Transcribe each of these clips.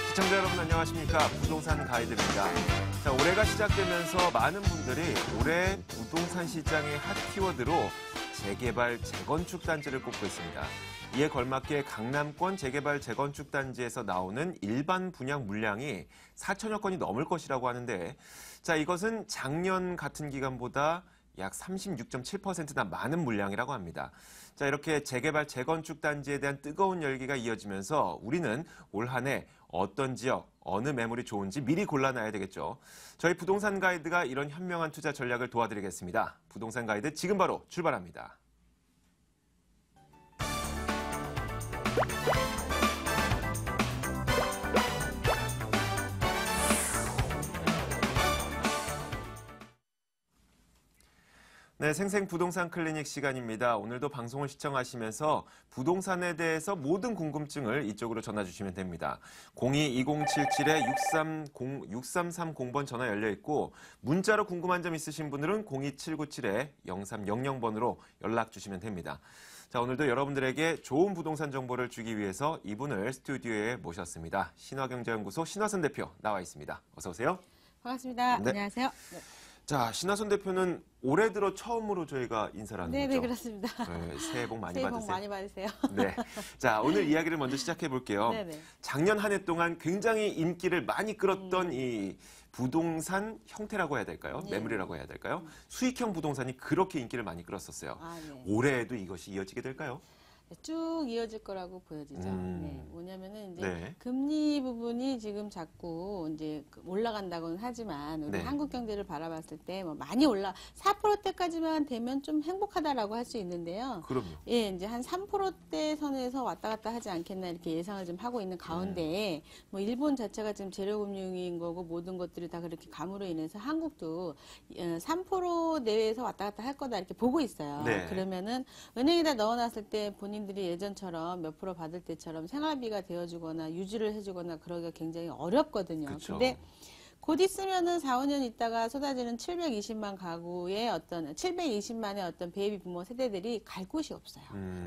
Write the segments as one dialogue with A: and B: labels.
A: 시청자 여러분 안녕하십니까? 부동산 가이드입니다. 자, 올해가 시작되면서 많은 분들이 올해 부동산 시장의 핫 키워드로 재개발, 재건축 단지를 꼽고 있습니다. 이에 걸맞게 강남권 재개발, 재건축 단지에서 나오는 일반 분양 물량이 4천여 건이 넘을 것이라고 하는데, 자, 이것은 작년 같은 기간보다 약 36.7%나 많은 물량이라고 합니다. 자, 이렇게 재개발, 재건축 단지에 대한 뜨거운 열기가 이어지면서 우리는 올 한 해 어떤 지역, 어느 매물이 좋은지 미리 골라놔야 되겠죠. 저희 부동산 가이드가 이런 현명한 투자 전략을 도와드리겠습니다. 부동산 가이드 지금 바로 출발합니다. 네, 생생부동산 클리닉 시간입니다. 오늘도 방송을 시청하시면서 부동산에 대해서 모든 궁금증을 이쪽으로 전화 주시면 됩니다. 02-2077-6330번 전화 열려 있고, 문자로 궁금한 점 있으신 분들은 02777-0300번으로 연락 주시면 됩니다. 자, 오늘도 여러분들에게 좋은 부동산 정보를 주기 위해서 이분을 스튜디오에 모셨습니다. 신화경제연구소 신화선 대표 나와 있습니다. 어서 오세요.
B: 반갑습니다.
A: 네.
B: 안녕하세요. 네.
A: 자, 신화선 대표는 올해 들어 처음으로 저희가 인사를 하는 거죠?
B: 네, 그렇습니다.
A: 네, 새해 복 많이
B: 새해
A: 받으세요.
B: 복 많이 받으세요.
A: 네. 자, 오늘 이야기를 먼저 시작해 볼게요.
B: 네네.
A: 작년 한 해 동안 굉장히 인기를 많이 끌었던 이 부동산 형태라고 해야 될까요?
B: 네.
A: 매물이라고 해야 될까요? 수익형 부동산이 그렇게 인기를 많이 끌었었어요.
B: 아, 네.
A: 올해에도 이것이 이어지게 될까요?
B: 쭉 이어질 거라고 보여지죠. 네. 뭐냐면은 이제
A: 네.
B: 금리 부분이 지금 자꾸 이제 올라간다고는 하지만 우리
A: 네.
B: 한국 경제를 바라봤을 때 뭐 많이 4%대까지만 되면 좀 행복하다라고 할 수 있는데요.
A: 그럼요.
B: 예, 이제 한 3%대 선에서 왔다 갔다 하지 않겠나 이렇게 예상을 좀 하고 있는 가운데에 뭐 일본 자체가 지금 재료금융인 거고 모든 것들이 다 그렇게 감으로 인해서 한국도 3% 내외에서 왔다 갔다 할 거다 이렇게 보고 있어요.
A: 네.
B: 그러면은 은행에다 넣어놨을 때 본인들이 예전처럼 몇 프로 받을 때처럼 생활비가 되어주거나 유지를 해주거나 그러기가 굉장히 어렵거든요.
A: 그쵸.
B: 근데 곧 있으면은 4, 5년 있다가 쏟아지는 720만 가구의 720만의 어떤 베이비 부모 세대들이 갈 곳이 없어요.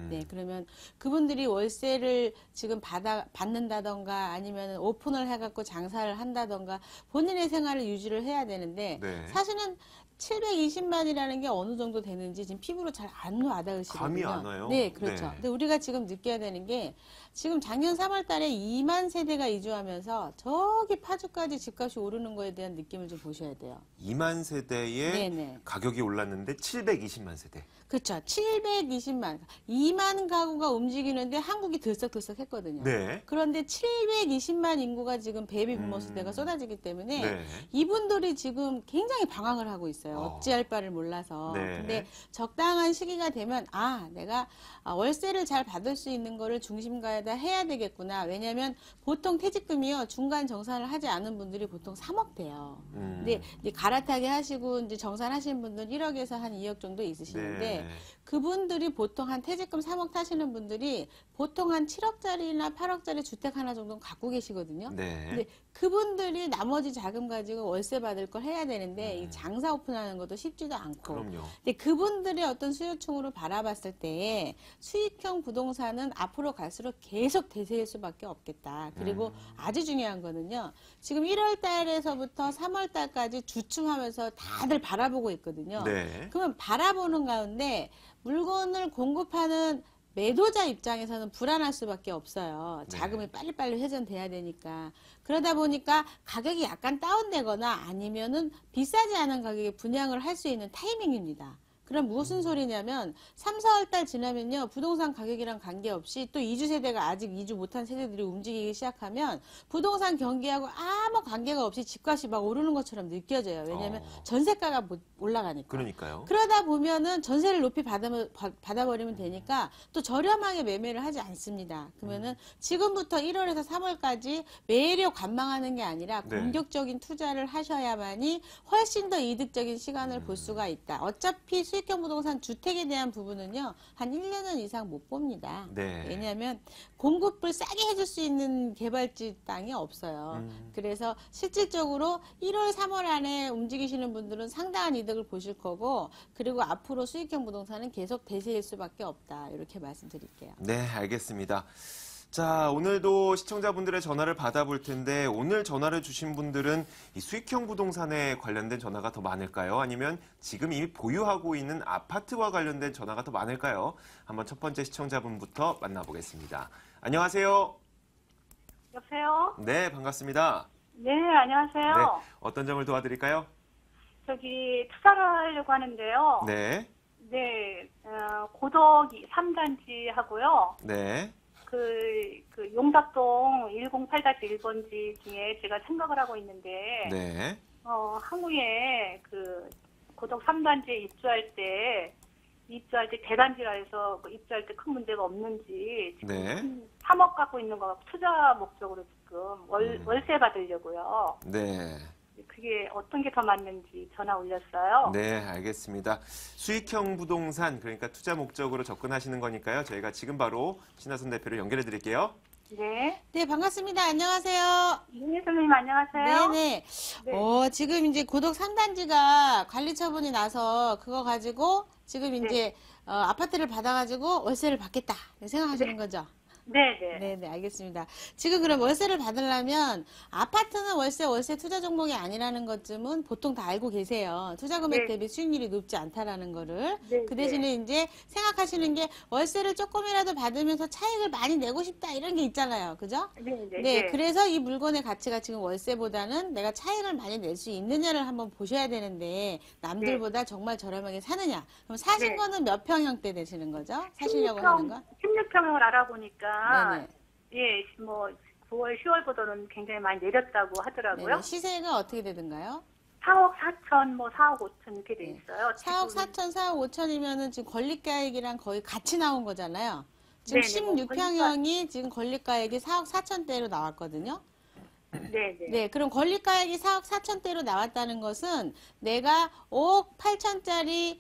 B: 네, 그러면 그분들이 월세를 지금 받는다던가 아니면 오픈을 해갖고 장사를 한다던가 본인의 생활을 유지를 해야 되는데
A: 네.
B: 사실은 720만이라는 게 어느 정도 되는지 지금 피부로 잘 안 와닿으시거든요.
A: 감이 안 와요.
B: 네, 그렇죠.
A: 네.
B: 근데 우리가 지금 느껴야 되는 게 지금 작년 3월 달에 2만 세대가 이주하면서 저기 파주까지 집값이 오르는 거에 대한 느낌을 좀 보셔야 돼요.
A: 2만 세대의
B: 네네.
A: 가격이 올랐는데 720만 세대.
B: 그렇죠. 720만. 2만 가구가 움직이는데 한국이 들썩들썩 했거든요.
A: 네.
B: 그런데 720만 인구가 지금 베이비 부모 세대가 쏟아지기 때문에
A: 네.
B: 이분들이 지금 굉장히 방황을 하고 있어요. 어찌할 바를 몰라서.
A: 네.
B: 근데 적당한 시기가 되면 내가 월세를 잘 받을 수 있는 거를 중심가에다 해야 되겠구나. 왜냐하면 보통 퇴직금이요. 중간 정산을 하지 않은 분들이 보통 3억 돼요. 근데 이제 갈아타게 하시고 이제 정산하시는 분들 1억에서 한 2억 정도 있으시는데
A: 네.
B: 그분들이 보통 한 퇴직금 3억 타시는 분들이 보통 한 7억짜리나 8억짜리 주택 하나 정도 갖고 계시거든요.
A: 네.
B: 근데 그분들이 나머지 자금 가지고 월세 받을 걸 해야 되는데 이 장사 오픈하는 것도 쉽지도 않고.
A: 그럼요.
B: 근데 그분들의 어떤 수요층으로 바라봤을 때 수익형 부동산은 앞으로 갈수록 계속 대세일 수밖에 없겠다. 그리고 아주 중요한 거는요. 지금 1월 달에서부터 3월 달까지 주춤하면서 다들 바라보고 있거든요.
A: 네.
B: 그러면 바라보는 가운데 물건을 공급하는 매도자 입장에서는 불안할 수밖에 없어요. 자금이 빨리빨리 회전돼야 되니까. 그러다 보니까 가격이 약간 다운되거나 아니면은 비싸지 않은 가격에 분양을 할 수 있는 타이밍입니다. 그럼 무슨 소리냐면 3, 4월 달 지나면요. 부동산 가격이랑 관계없이 또 이주 세대가 아직 이주 못한 세대들이 움직이기 시작하면 부동산 경기하고 아무 관계가 없이 집값이 막 오르는 것처럼 느껴져요. 왜냐하면 전세가가 못 올라가니까.
A: 그러니까요.
B: 그러다 보면은 전세를 높이 받아버리면 되니까 또 저렴하게 매매를 하지 않습니다. 그러면은 지금부터 1월에서 3월까지 매일을 관망하는 게 아니라
A: 네.
B: 공격적인 투자를 하셔야만이 훨씬 더 이득적인 시간을 볼 수가 있다. 어차피 수익형 부동산 주택에 대한 부분은요. 한 1년은 이상 못 봅니다.
A: 네.
B: 왜냐하면 공급을 싸게 해줄 수 있는 개발지 땅이 없어요. 그래서 실질적으로 1월, 3월 안에 움직이시는 분들은 상당한 이득을 보실 거고 그리고 앞으로 수익형 부동산은 계속 대세일 수밖에 없다. 이렇게 말씀드릴게요.
A: 네, 알겠습니다. 자, 오늘도 시청자분들의 전화를 받아볼 텐데 오늘 전화를 주신 분들은 이 수익형 부동산에 관련된 전화가 더 많을까요? 아니면 지금 이미 보유하고 있는 아파트와 관련된 전화가 더 많을까요? 한번 첫 번째 시청자분부터 만나보겠습니다. 안녕하세요.
C: 여보세요?
A: 네, 반갑습니다.
C: 네, 안녕하세요.
A: 네, 어떤 점을 도와드릴까요?
C: 저기 투자를 하려고 하는데요.
A: 네,
C: 네, 고덕 3단지 하고요.
A: 네,
C: 그 용답동 108-1번지 중에 제가 생각을 하고 있는데,
A: 네,
C: 항우에 그 고덕 3단지에 입주할 때 대단지라 해서 입주할 때 큰 문제가 없는지 지금
A: 네,
C: 3억 갖고 있는 거 투자 목적으로 지금 월세 받으려고요.
A: 네.
C: 그게 어떤 게 더 맞는지 전화 올렸어요.
A: 네, 알겠습니다. 수익형 부동산, 그러니까 투자 목적으로 접근하시는 거니까요. 저희가 지금 바로 신하선 대표를 연결해 드릴게요.
C: 네.
B: 네, 반갑습니다. 안녕하세요.
C: 윤희 선생님 안녕하세요.
B: 네네.
C: 네.
B: 지금 이제 고덕 3단지가 관리 처분이 나서 그거 가지고 지금 이제 아파트를 받아가지고 월세를 받겠다 생각하시는 거죠?
C: 네네.
B: 네네, 알겠습니다. 지금 그럼 월세를 받으려면 아파트는 월세 투자 종목이 아니라는 것쯤은 보통 다 알고 계세요. 투자 금액
C: 네.
B: 대비 수익률이 높지 않다라는 거를.
C: 네,
B: 그 대신에 이제 생각하시는 게 월세를 조금이라도 받으면서 차익을 많이 내고 싶다 이런 게 있잖아요. 그죠?
C: 네네.
B: 네, 그래서 이 물건의 가치가 지금 월세보다는 내가 차익을 많이 낼 수 있느냐를 한번 보셔야 되는데 남들보다 정말 저렴하게 사느냐. 그럼 사신
C: 네.
B: 거는 몇 평형대 되시는 거죠? 사시려고 하는 거?
C: 16평을 알아보니까
B: 네네.
C: 예, 뭐 9월, 10월보다는 굉장히 많이 내렸다고 하더라고요.
B: 네네. 시세가 어떻게 되던가요?
C: 4억 4천, 뭐 4억 5천 이렇게 돼
B: 네.
C: 있어요.
B: 4억
C: 지금.
B: 4천, 4억 5천이면은 지금 권리가액이랑 거의 같이 나온 거잖아요. 지금
C: 네네, 뭐
B: 16평형이 지금 권리가액이 4억 4천대로 나왔거든요.
C: 네네.
B: 네, 그럼 권리가액이 4억 4천대로 나왔다는 것은 내가 5억 8천짜리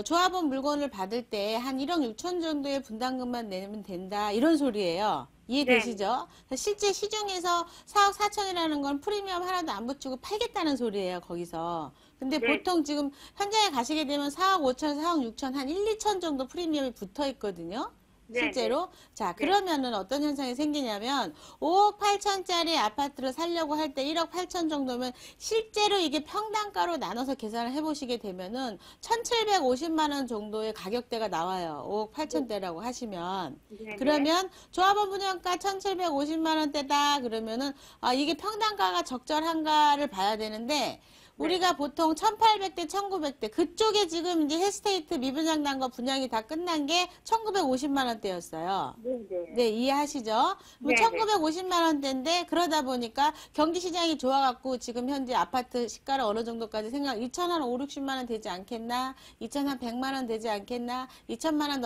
B: 조합원 물건을 받을 때 한 1억 6천 정도의 분담금만 내면 된다 이런 소리예요. 이해되시죠? 실제 시중에서 4억 4천이라는 건 프리미엄 하나도 안 붙이고 팔겠다는 소리예요, 거기서. 근데
C: 네.
B: 보통 지금 현장에 가시게 되면 4억 5천, 4억 6천, 한 1, 2천 정도 프리미엄이 붙어 있거든요.
C: 네,
B: 실제로. 자, 그러면은 어떤 현상이 생기냐면 5억 8천짜리 아파트를 살려고 할 때 1억 8천 정도면 실제로 이게 평당가로 나눠서 계산을 해보시게 되면은 1,750만 원 정도의 가격대가 나와요. 5억 8천대라고 하시면.
C: 네네.
B: 그러면 조합원 분양가 1,750만 원대다 그러면은 이게 평당가가 적절한가를 봐야 되는데 우리가 보통 1,800대, 1,900대 그쪽에 지금 이제 헬스테이트 미분양단과 분양이 다 끝난 게 1,950만 원대였어요.
C: 네네.
B: 네, 이해하시죠? 뭐
C: 네네.
B: 1,950만 원대인데 그러다 보니까 경기 시장이 좋아갖고 지금 현재 아파트 시가를 어느 정도까지 2,000한 5, 60만 원 되지 않겠나? 2,000한 100만 원 되지 않겠나? 2,000만 원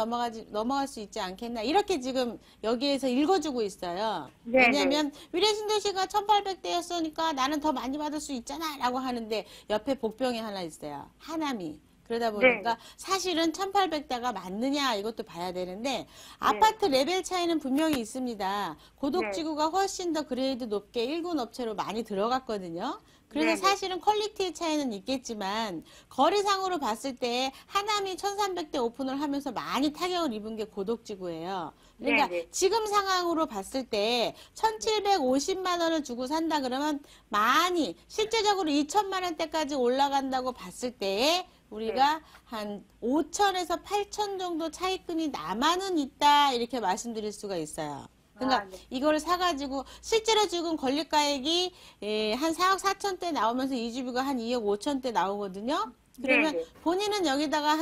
B: 넘어갈 수 있지 않겠나? 이렇게 지금 여기에서 읽어주고 있어요.
C: 네네.
B: 왜냐면 위례신도시가 1,800대였으니까 나는 더 많이 받을 수 있잖아 라고 하는데 옆에 복병이 하나 있어요. 하남이. 그러다 보니까 사실은 1,800대가 맞느냐 이것도 봐야 되는데 아파트 레벨 차이는 분명히 있습니다. 고독지구가 훨씬 더 그레이드 높게 1군 업체로 많이 들어갔거든요. 그래서
C: 네네.
B: 사실은 퀄리티의 차이는 있겠지만 거리상으로 봤을 때 하남이 1,300대 오픈을 하면서 많이 타격을 입은 게 고독지구예요. 그러니까
C: 네네.
B: 지금 상황으로 봤을 때 1,750만 원을 주고 산다 그러면 많이 실제적으로 2천만 원대까지 올라간다고 봤을 때 우리가 한 5천에서 8천 정도 차익금이 남아는 있다 이렇게 말씀드릴 수가 있어요. 그러니까
C: 네.
B: 이거를 사가지고 실제로 지금 권리가액이 한 4억 4천대 나오면서 이주비가 한 2억 5천대 나오거든요. 그러면
C: 네네.
B: 본인은 여기다가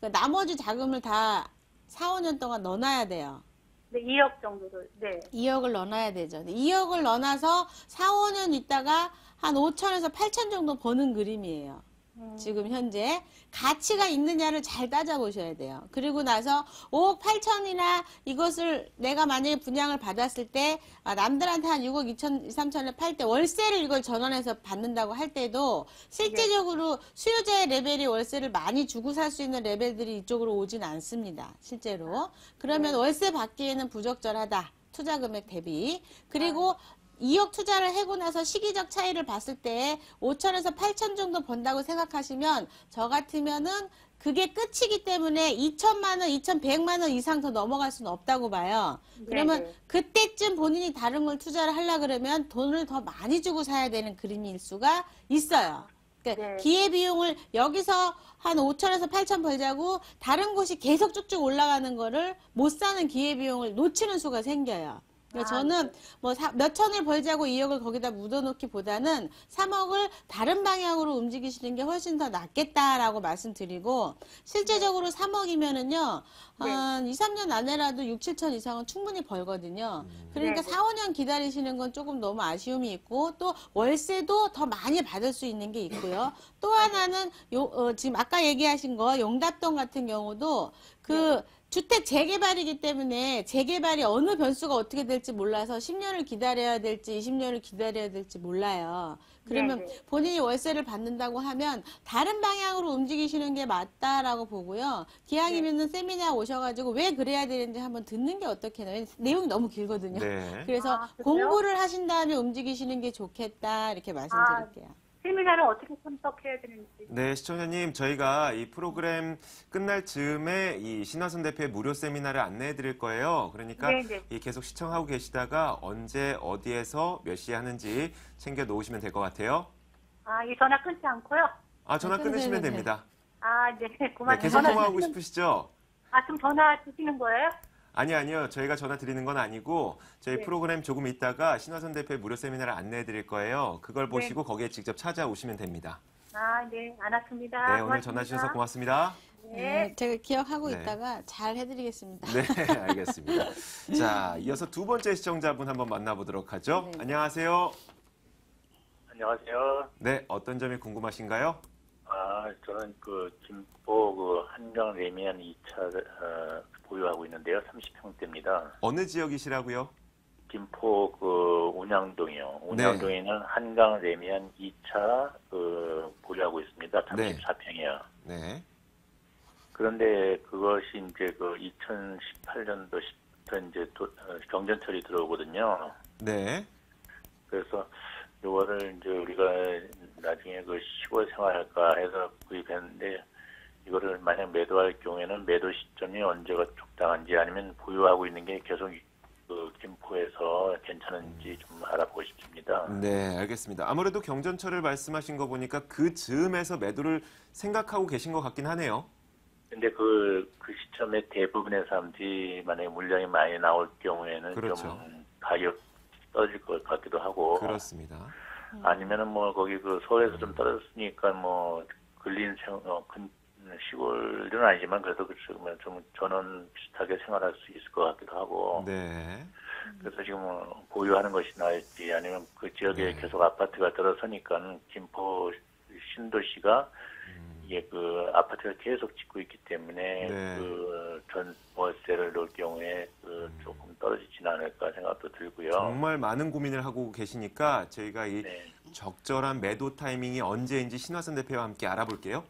B: 나머지 자금을 다 4, 5년 동안 넣어놔야 돼요.
C: 네, 2억 정도를. 네.
B: 2억을 넣어놔야 되죠. 2억을 넣어놔서 4, 5년 있다가 한 5천에서 8천 정도 버는 그림이에요. 지금 현재 가치가 있느냐를 잘 따져보셔야 돼요. 그리고 나서 5억 8천이나 이것을 내가 만약에 분양을 받았을 때 남들한테 한 6억 2천, 3천에 팔 때 월세를 이걸 전환해서 받는다고 할 때도 실제적으로 수요자의 레벨이 월세를 많이 주고 살 수 있는 레벨들이 이쪽으로 오진 않습니다. 실제로. 그러면 월세 받기에는 부적절하다. 투자 금액 대비. 그리고 2억 투자를 하고 나서 시기적 차이를 봤을 때 5천에서 8천 정도 번다고 생각하시면 저 같으면은 그게 끝이기 때문에 2천만 원, 2,100만 원 이상 더 넘어갈 수는 없다고 봐요. 그러면
C: 네네.
B: 그때쯤 본인이 다른 걸 투자를 하려 그러면 돈을 더 많이 주고 사야 되는 그림일 수가 있어요. 그러니까
C: 네.
B: 기회비용을 여기서 한 5천에서 8천 벌자고 다른 곳이 계속 쭉쭉 올라가는 거를 못 사는 기회비용을 놓치는 수가 생겨요. 그러니까 저는 뭐 몇 천을 벌자고 2억을 거기다 묻어놓기보다는 3억을 다른 방향으로 움직이시는 게 훨씬 더 낫겠다라고 말씀드리고 실제적으로 3억이면은요 한 2, 3년 안에라도 6, 7천 이상은 충분히 벌거든요. 그러니까
C: 네.
B: 4, 5년 기다리시는 건 조금 너무 아쉬움이 있고 또 월세도 더 많이 받을 수 있는 게 있고요. 또 하나는 지금 아까 얘기하신 거 용답동 같은 경우도 그 주택 재개발이기 때문에 재개발이 어느 변수가 어떻게 될지 몰라서 10년을 기다려야 될지 20년을 기다려야 될지 몰라요. 그러면
C: 네네.
B: 본인이 월세를 받는다고 하면 다른 방향으로 움직이시는 게 맞다라고 보고요. 기왕이면은 세미나 오셔가지고 왜 그래야 되는지 한번 듣는 게 어떻겠나요? 내용이 너무 길거든요.
A: 네.
B: 그래서
C: 아, 그래요?
B: 공부를 하신 다음에 움직이시는 게 좋겠다 이렇게 말씀드릴게요.
C: 세미나를 어떻게 참석해야 되는지.
A: 네, 시청자님, 저희가 이 프로그램 끝날 즈음에 이 신화선 대표의 무료 세미나를 안내해 드릴 거예요. 그러니까
C: 네네.
A: 이 계속 시청하고 계시다가 언제 어디에서 몇 시에 하는지 챙겨 놓으시면 될 것 같아요.
C: 이 전화 끊지 않고요.
A: 아, 전화
B: 네,
A: 끊으시면
B: 네, 네.
A: 됩니다.
C: 네.
A: 네,
C: 고맙습니다.
A: 계속 통화하고 싶으시죠?
C: 지금 전화 주시는 거예요?
A: 아니요. 저희가 전화 드리는 건 아니고 저희
C: 네.
A: 프로그램 조금 있다가 신화선 대표의 무료 세미나를 안내해 드릴 거예요. 그걸 보시고 거기에 직접 찾아오시면 됩니다.
C: 네. 알았습니다.
A: 네, 오늘
C: 고맙습니다.
A: 전화 주셔서 고맙습니다.
B: 네, 제가 기억하고
A: 네.
B: 있다가 잘 해드리겠습니다.
A: 네, 알겠습니다. 자, 이어서 두 번째 시청자분 한번 만나보도록 하죠.
B: 네.
A: 안녕하세요.
D: 안녕하세요.
A: 네, 어떤 점이 궁금하신가요?
D: 저는 김포 한강 레미안 2차 보유하고 있는데요. 30평대입니다.
A: 어느 지역이시라고요?
D: 김포 운양동이요. 운양동에는 한강 레미안 2차 보유하고 있습니다.
A: 네.
D: 34평이요.
A: 네.
D: 그런데 그것이 이제 2018년도부터 이제 경전철이 들어오거든요.
A: 네.
D: 그래서 이거를 이제 우리가 나중에 시골 생활할까 해서 구입했는데 이거를 만약 매도할 경우에는 매도 시점이 언제가 적당한지 아니면 보유하고 있는 게 계속 김포에서 괜찮은지 좀 알아보고 싶습니다.
A: 네, 알겠습니다. 아무래도 경전철을 말씀하신 거 보니까 그 즈음에서 매도를 생각하고 계신 것 같긴 하네요.
D: 근데 그 시점에 대부분의 사람들이 만약에 물량이 많이 나올 경우에는
A: 그렇죠.
D: 좀 가격 떨어질 것 같기도 하고
A: 그렇습니다.
D: 아니면은 거기 서울에서 좀 떨어졌으니까 근린 시골은 아니지만 그래도 좀 전원 비슷하게 생활할 수 있을 것 같기도 하고
A: 네.
D: 그래서 지금 보유하는 것이 나을지 아니면 그 지역에
A: 네.
D: 계속 아파트가 들어서니까 김포 신도시가 이게 아파트를 계속 짓고 있기 때문에
A: 네.
D: 전 월세를 놓을 경우에 조금 떨어지지는 않을까 생각도 들고요.
A: 정말 많은 고민을 하고 계시니까 저희가 이
D: 네.
A: 적절한 매도 타이밍이 언제인지 신화선 대표와 함께 알아볼게요.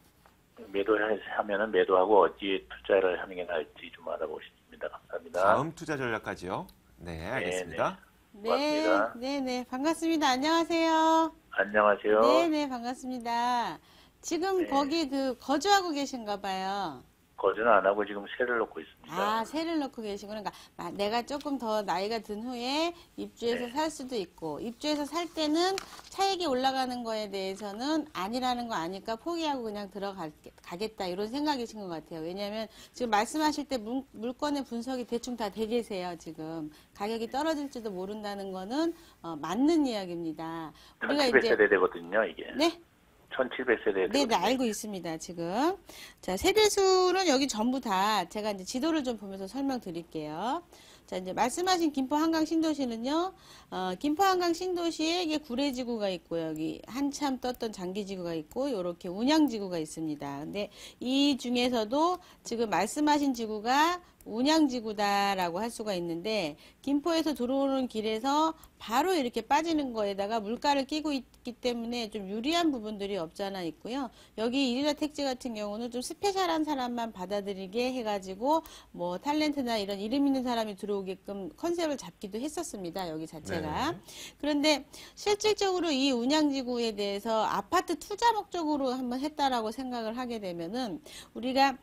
D: 매도하면은 매도하고 어디에 투자를 하는 게 나을지 좀 알아보고 싶습니다. 감사합니다.
A: 다음 투자 전략까지요. 네, 알겠습니다.
B: 네,
D: 고맙습니다.
B: 네, 반갑습니다. 안녕하세요.
D: 안녕하세요.
B: 네, 반갑습니다. 지금
D: 네.
B: 거기 거주하고 계신가 봐요.
D: 거주는 안 하고 지금 세를 놓고 있습니다.
B: 새를 넣고 계시구나. 그러니까 내가 조금 더 나이가 든 후에 입주해서
D: 네.
B: 살 수도 있고, 입주해서 살 때는 차익이 올라가는 거에 대해서는 아니라는 거 아니까 포기하고 그냥 들어가겠다 이런 생각이신 것 같아요. 왜냐하면 지금 말씀하실 때 물건의 분석이 대충 다 돼 계세요. 지금 가격이 떨어질지도 모른다는 거는 맞는 이야기입니다. 우리가
D: 1700세대 되거든요, 이게.
B: 네.
D: 1700세대
B: 네, 알고 있습니다, 지금. 자, 세대수는 여기 전부 다 제가 이제 지도를 좀 보면서 설명드릴게요. 자, 이제 말씀하신 김포 한강 신도시는요, 김포 한강 신도시에 이게 구례지구가 있고, 여기 한참 떴던 장기지구가 있고, 요렇게 운양지구가 있습니다. 근데 이 중에서도 지금 말씀하신 지구가 운양지구다라고 할 수가 있는데 김포에서 들어오는 길에서 바로 이렇게 빠지는 거에다가 물가를 끼고 있기 때문에 좀 유리한 부분들이 없잖아 있고요. 여기 이리라 택지 같은 경우는 좀 스페셜한 사람만 받아들이게 해가지고 뭐 탤런트나 이런 이름 있는 사람이 들어오게끔 컨셉을 잡기도 했었습니다. 여기 자체가.
A: 네.
B: 그런데 실질적으로 이 운양지구에 대해서 아파트 투자 목적으로 한번 했다라고 생각을 하게 되면은 우리가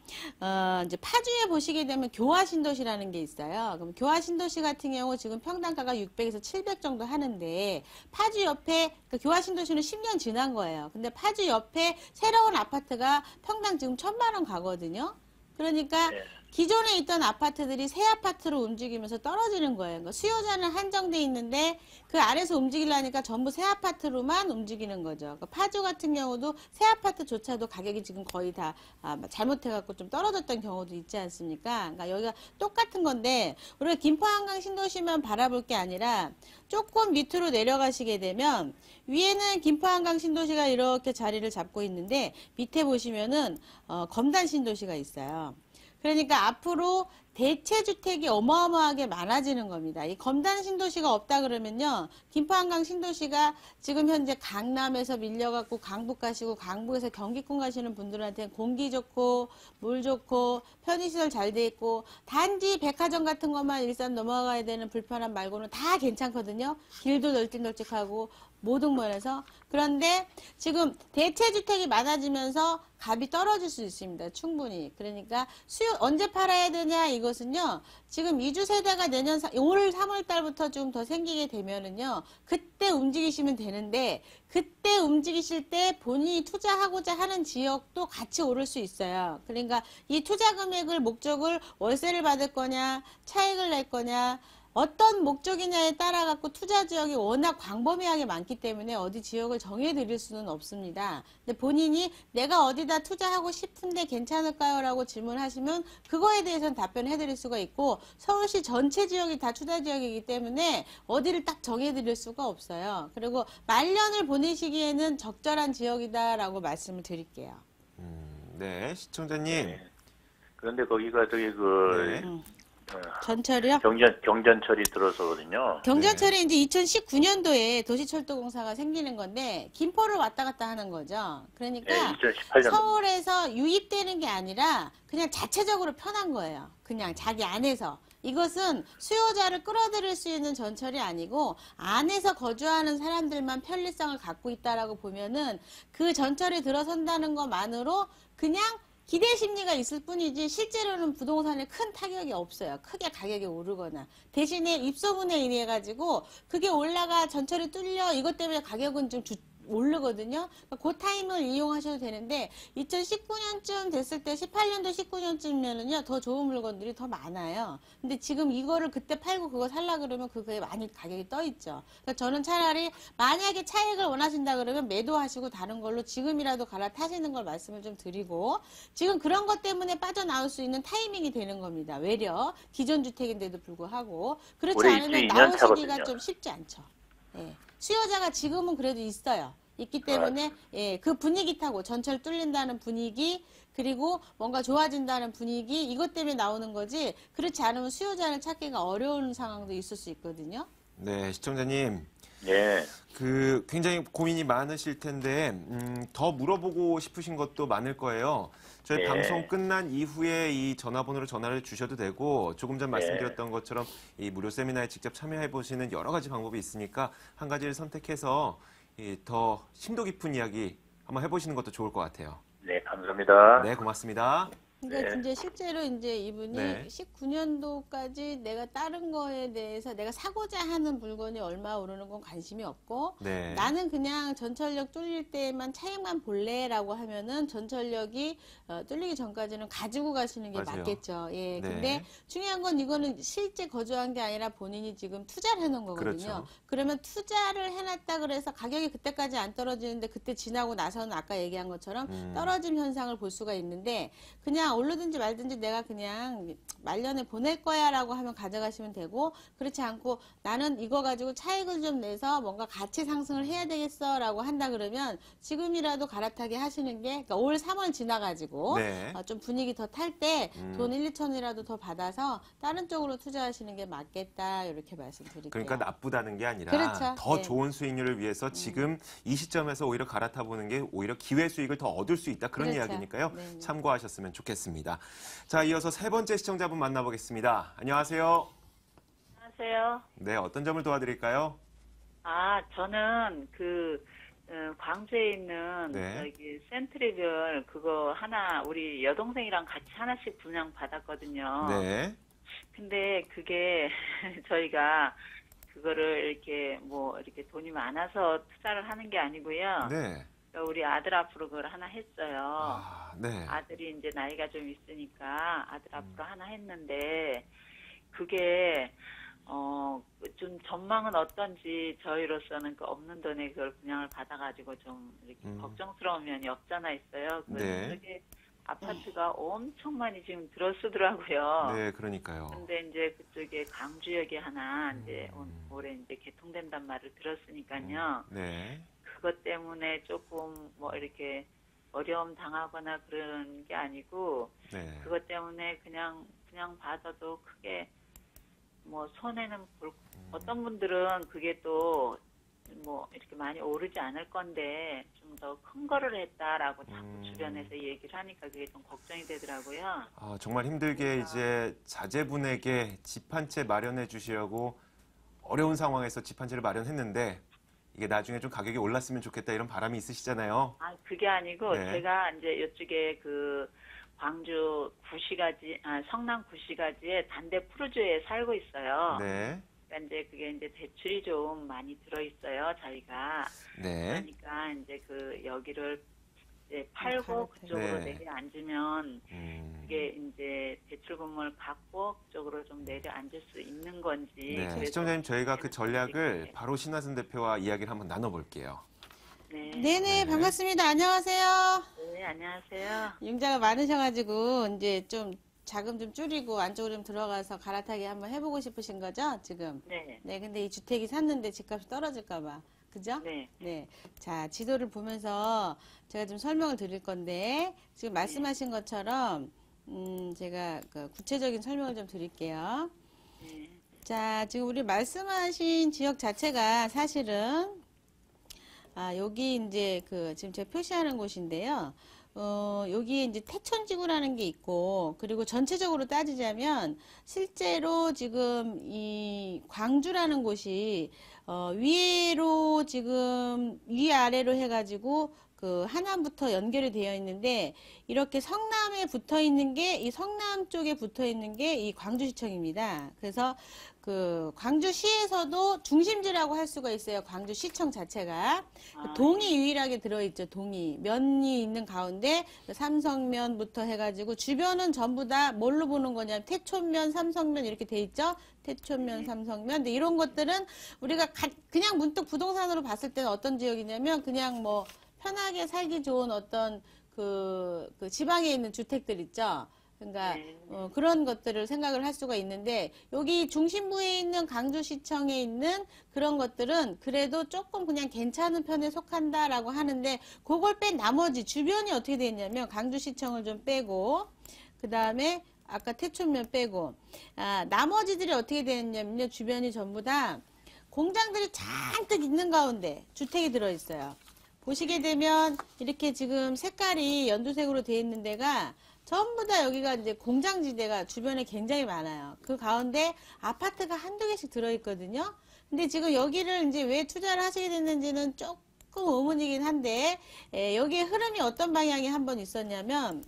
B: 이제 파주에 보시게 되면 교화 신도시라는 게 있어요. 그럼 교화 신도시 같은 경우 지금 평당가가 600에서 700 정도 하는데 파주 옆에 그러니까 교화 신도시는 10년 지난 거예요. 근데 파주 옆에 새로운 아파트가 평당 지금 1,000만 원 가거든요. 그러니까
D: 네.
B: 기존에 있던 아파트들이 새 아파트로 움직이면서 떨어지는 거예요. 그러니까 수요자는 한정돼 있는데 그 안에서 움직이려니까 전부 새 아파트로만 움직이는 거죠. 그러니까 파주 같은 경우도 새 아파트조차도 가격이 지금 거의 다 잘못해갖고 좀 떨어졌던 경우도 있지 않습니까? 그러니까 여기가 똑같은 건데 우리가 김포 한강 신도시만 바라볼 게 아니라 조금 밑으로 내려가시게 되면 위에는 김포 한강 신도시가 이렇게 자리를 잡고 있는데 밑에 보시면은 검단 신도시가 있어요. 그러니까 앞으로 대체주택이 어마어마하게 많아지는 겁니다. 이 검단 신도시가 없다 그러면요. 김포 한강 신도시가 지금 현재 강남에서 밀려갖고 강북 가시고 강북에서 경기권 가시는 분들한테 공기 좋고 물 좋고 편의시설 잘 돼 있고 단지 백화점 같은 것만 일산 넘어가야 되는 불편함 말고는 다 괜찮거든요. 길도 널찍널찍하고 모든 면에서. 그런데 지금 대체주택이 많아지면서 값이 떨어질 수 있습니다. 충분히. 그러니까 수요 언제 팔아야 되냐 이것은요. 지금 이주 세대가 내년 올 3월 달부터 좀 더 생기게 되면은요. 그때 움직이시면 되는데 그때 움직이실 때 본인이 투자하고자 하는 지역도 같이 오를 수 있어요. 그러니까 이 투자 금액을 목적을 월세를 받을 거냐 차익을 낼 거냐 어떤 목적이냐에 따라 갖고 투자 지역이 워낙 광범위하게 많기 때문에 어디 지역을 정해 드릴 수는 없습니다. 근데 본인이 내가 어디다 투자하고 싶은데 괜찮을까요? 라고 질문하시면 그거에 대해서는 답변해 드릴 수가 있고 서울시 전체 지역이 다 투자 지역이기 때문에 어디를 딱 정해 드릴 수가 없어요. 그리고 말년을 보내시기에는 적절한 지역이다라고 말씀을 드릴게요.
A: 네, 시청자님.
D: 네. 그런데 거기가 저기 그
A: 네.
B: 전철이요?
D: 경전철이 들어서거든요.
B: 경전철이 이제 2019년도에 도시철도공사가 생기는 건데 김포를 왔다 갔다 하는 거죠. 그러니까
D: 네, 2018년.
B: 서울에서 유입되는 게 아니라 그냥 자체적으로 편한 거예요. 그냥 자기 안에서. 이것은 수요자를 끌어들일 수 있는 전철이 아니고 안에서 거주하는 사람들만 편리성을 갖고 있다라고 보면은 그 전철이 들어선다는 것만으로 그냥 기대 심리가 있을 뿐이지 실제로는 부동산에 큰 타격이 없어요. 크게 가격이 오르거나. 대신에 입소문에 의해 가지고 그게 올라가 전철이 뚫려 이것 때문에 가격은 좀 오르거든요. 그러니까 그 타임을 이용하셔도 되는데 2019년쯤 됐을 때 18년도 19년쯤이면은요 더 좋은 물건들이 더 많아요. 근데 지금 이거를 그때 팔고 그거 살라 그러면 그거에 많이 가격이 떠 있죠. 그러니까 저는 차라리 만약에 차익을 원하신다 그러면 매도하시고 다른 걸로 지금이라도 갈아타시는 걸 말씀을 좀 드리고 지금 그런 것 때문에 빠져나올 수 있는 타이밍이 되는 겁니다. 외려 기존 주택인데도 불구하고 그렇지
D: 올해
B: 않으면
D: 입주 2년
B: 나오시기가
D: 차거든요.
B: 좀 쉽지 않죠. 예. 수요자가 지금은 그래도 있어요. 있기 때문에 예, 그 분위기 타고 전철 뚫린다는 분위기 그리고 뭔가 좋아진다는 분위기 이것 때문에 나오는 거지 그렇지 않으면 수요자를 찾기가 어려운 상황도 있을 수 있거든요.
A: 네, 시청자님.
D: 네.
A: 굉장히 고민이 많으실 텐데 더 물어보고 싶으신 것도 많을 거예요. 저희
D: 네.
A: 방송 끝난 이후에 이 전화번호로 전화를 주셔도 되고 조금 전 말씀드렸던 것처럼 이 무료 세미나에 직접 참여해 보시는 여러 가지 방법이 있으니까 한 가지를 선택해서 더 심도 깊은 이야기 한번 해보시는 것도 좋을 것 같아요.
D: 네, 감사합니다.
A: 네, 고맙습니다.
B: 그러니까
D: 네.
B: 이제 실제로 이제 이분이
A: 네.
B: 19년도까지 내가 다른 거에 대해서 내가 사고자 하는 물건이 얼마 오르는 건 관심이 없고
A: 네.
B: 나는 그냥 전철역 뚫릴 때만 차익만 볼래라고 하면은 전철역이 뚫리기 전까지는 가지고 가시는 게
A: 맞아요.
B: 맞겠죠. 예.
A: 네.
B: 근데 중요한 건 이거는 실제 거주한 게 아니라 본인이 지금 투자를 해놓은 거거든요.
A: 그렇죠.
B: 그러면 투자를 해놨다 그래서 가격이 그때까지 안 떨어지는데 그때 지나고 나서는 아까 얘기한 것처럼 떨어짐 현상을 볼 수가 있는데 그냥 그냥 오르든지 말든지 내가 그냥 말년에 보낼 거야 라고 하면 가져가시면 되고, 그렇지 않고 나는 이거 가지고 차익을 좀 내서 뭔가 가치 상승을 해야 되겠어 라고 한다 그러면 지금이라도 갈아타게 하시는 게, 그러니까 올 3월 지나가지고
A: 네.
B: 좀 분위기 더 탈 때 돈 1, 2천이라도 더 받아서 다른 쪽으로 투자하시는 게 맞겠다, 이렇게 말씀드릴게요.
A: 그러니까 나쁘다는 게 아니라
B: 그렇죠.
A: 더
B: 네.
A: 좋은 수익률을 위해서 지금 이 시점에서 오히려 갈아타 보는 게 오히려 기회 수익을 더 얻을 수 있다. 그런
B: 그렇죠.
A: 이야기니까요.
B: 네.
A: 참고하셨으면 좋겠습니다. 자, 이어서 세 번째 시청자분 만나보겠습니다. 안녕하세요.
C: 안녕하세요.
A: 네, 어떤 점을 도와드릴까요?
C: 저는 광주에 있는
A: 네.
C: 저기 센트리별 그거 하나 우리 여동생이랑 같이 하나씩 분양 받았거든요.
A: 네.
C: 근데 그게 저희가 그거를 이렇게 이렇게 돈이 많아서 투자를 하는 게 아니고요.
A: 네.
C: 우리 아들 앞으로 그걸 하나 했어요.
A: 네.
C: 아들이 이제 나이가 좀 있으니까 아들 앞으로 하나 했는데 그게 좀 전망은 어떤지 저희로서는 그 없는 돈에 그걸 분양을 받아가지고 좀 이렇게 걱정스러운 면이 없잖아 있어요.
A: 네.
C: 그게 아파트가 엄청 많이 지금 들어서더라고요.
A: 네, 그러니까요.
C: 근데 이제 그쪽에 강주역에 하나 이제 올해 이제 개통된단 말을 들었으니까요.
A: 네.
C: 그것 때문에 조금 이렇게 어려움 당하거나 그런 게 아니고
A: 네.
C: 그것 때문에 그냥 받아도 크게 손해는 어떤 분들은 그게 또 이렇게 많이 오르지 않을 건데 좀 더 큰 거를 했다라고 자꾸 주변에서 얘기를 하니까 그게 좀 걱정이 되더라고요.
A: 정말 힘들게 이제 자제분에게 집 한 채 마련해 주시려고 어려운 상황에서 집 한 채를 마련했는데 이게 나중에 좀 가격이 올랐으면 좋겠다 이런 바람이 있으시잖아요.
C: 그게 아니고
A: 네.
C: 제가 이제 이쪽에 광주 성남 구시가지에 단대 푸르주에 살고 있어요.
A: 네.
C: 그러니까 이제 그게 이제 대출이 좀 많이 들어 있어요, 저희가.
A: 네.
C: 그러니까 이제 여기를 이제 팔고 그쪽으로
A: 네.
C: 내려앉으면 그게 이제 대출금을 받고 그쪽으로 좀 내려앉을 수 있는 건지.
A: 네.
C: 그래서
A: 시청자님, 저희가 그 전략을
C: 네.
A: 바로 신하순 대표와 이야기를 한번 나눠볼게요.
C: 네.
B: 네네, 반갑습니다. 안녕하세요.
C: 네, 안녕하세요.
B: 융자가 많으셔가지고 이제 좀 자금 좀 줄이고 안쪽으로 좀 들어가서 갈아타기 한번 해보고 싶으신 거죠, 지금?
C: 네.
B: 네, 근데 이 주택이 샀는데 집값이 떨어질까봐. 그죠?
C: 네.
B: 네. 자, 지도를 보면서 제가 좀 설명을 드릴 건데, 지금 말씀하신 것처럼, 제가 구체적인 설명을 좀 드릴게요.
C: 네.
B: 자, 지금 우리 말씀하신 지역 자체가 사실은, 여기 이제 지금 제가 표시하는 곳인데요. 여기에 이제 태천지구라는 게 있고, 그리고 전체적으로 따지자면, 실제로 지금 이 광주라는 곳이, 위로 지금, 위아래로 해가지고, 하남부터 연결이 되어 있는데, 이렇게 성남에 붙어 있는 게, 이 성남 쪽에 붙어 있는 게 이 광주시청입니다. 그래서, 광주시에서도 중심지라고 할 수가 있어요. 광주시청 자체가. 동이 유일하게 들어있죠. 동이. 면이 있는 가운데 삼성면부터 해가지고 주변은 전부 다 뭘로 보는 거냐면 태촌면, 삼성면 이렇게 돼 있죠. 태촌면, 삼성면. 근데 이런 것들은 우리가 그냥 문득 부동산으로 봤을 때는 어떤 지역이냐면 그냥 편하게 살기 좋은 어떤 지방에 있는 주택들 있죠. 그러니까 그런 것들을 생각을 할 수가 있는데 여기 중심부에 있는 강주시청에 있는 그런 것들은 그래도 조금 그냥 괜찮은 편에 속한다라고 하는데 그걸 뺀 나머지 주변이 어떻게 돼 있냐면 강주시청을 좀 빼고 그 다음에 아까 태촌면 빼고 나머지들이 어떻게 되냐면요 주변이 전부 다 공장들이 잔뜩 있는 가운데 주택이 들어있어요. 보시게 되면 이렇게 지금 색깔이 연두색으로 되어 있는 데가 전부 다 여기가 이제 공장지대가 주변에 굉장히 많아요. 그 가운데 아파트가 한두 개씩 들어있거든요. 근데 지금 여기를 이제 왜 투자를 하시게 됐는지는 조금 의문이긴 한데, 여기에 흐름이 어떤 방향이 한번 있었냐면,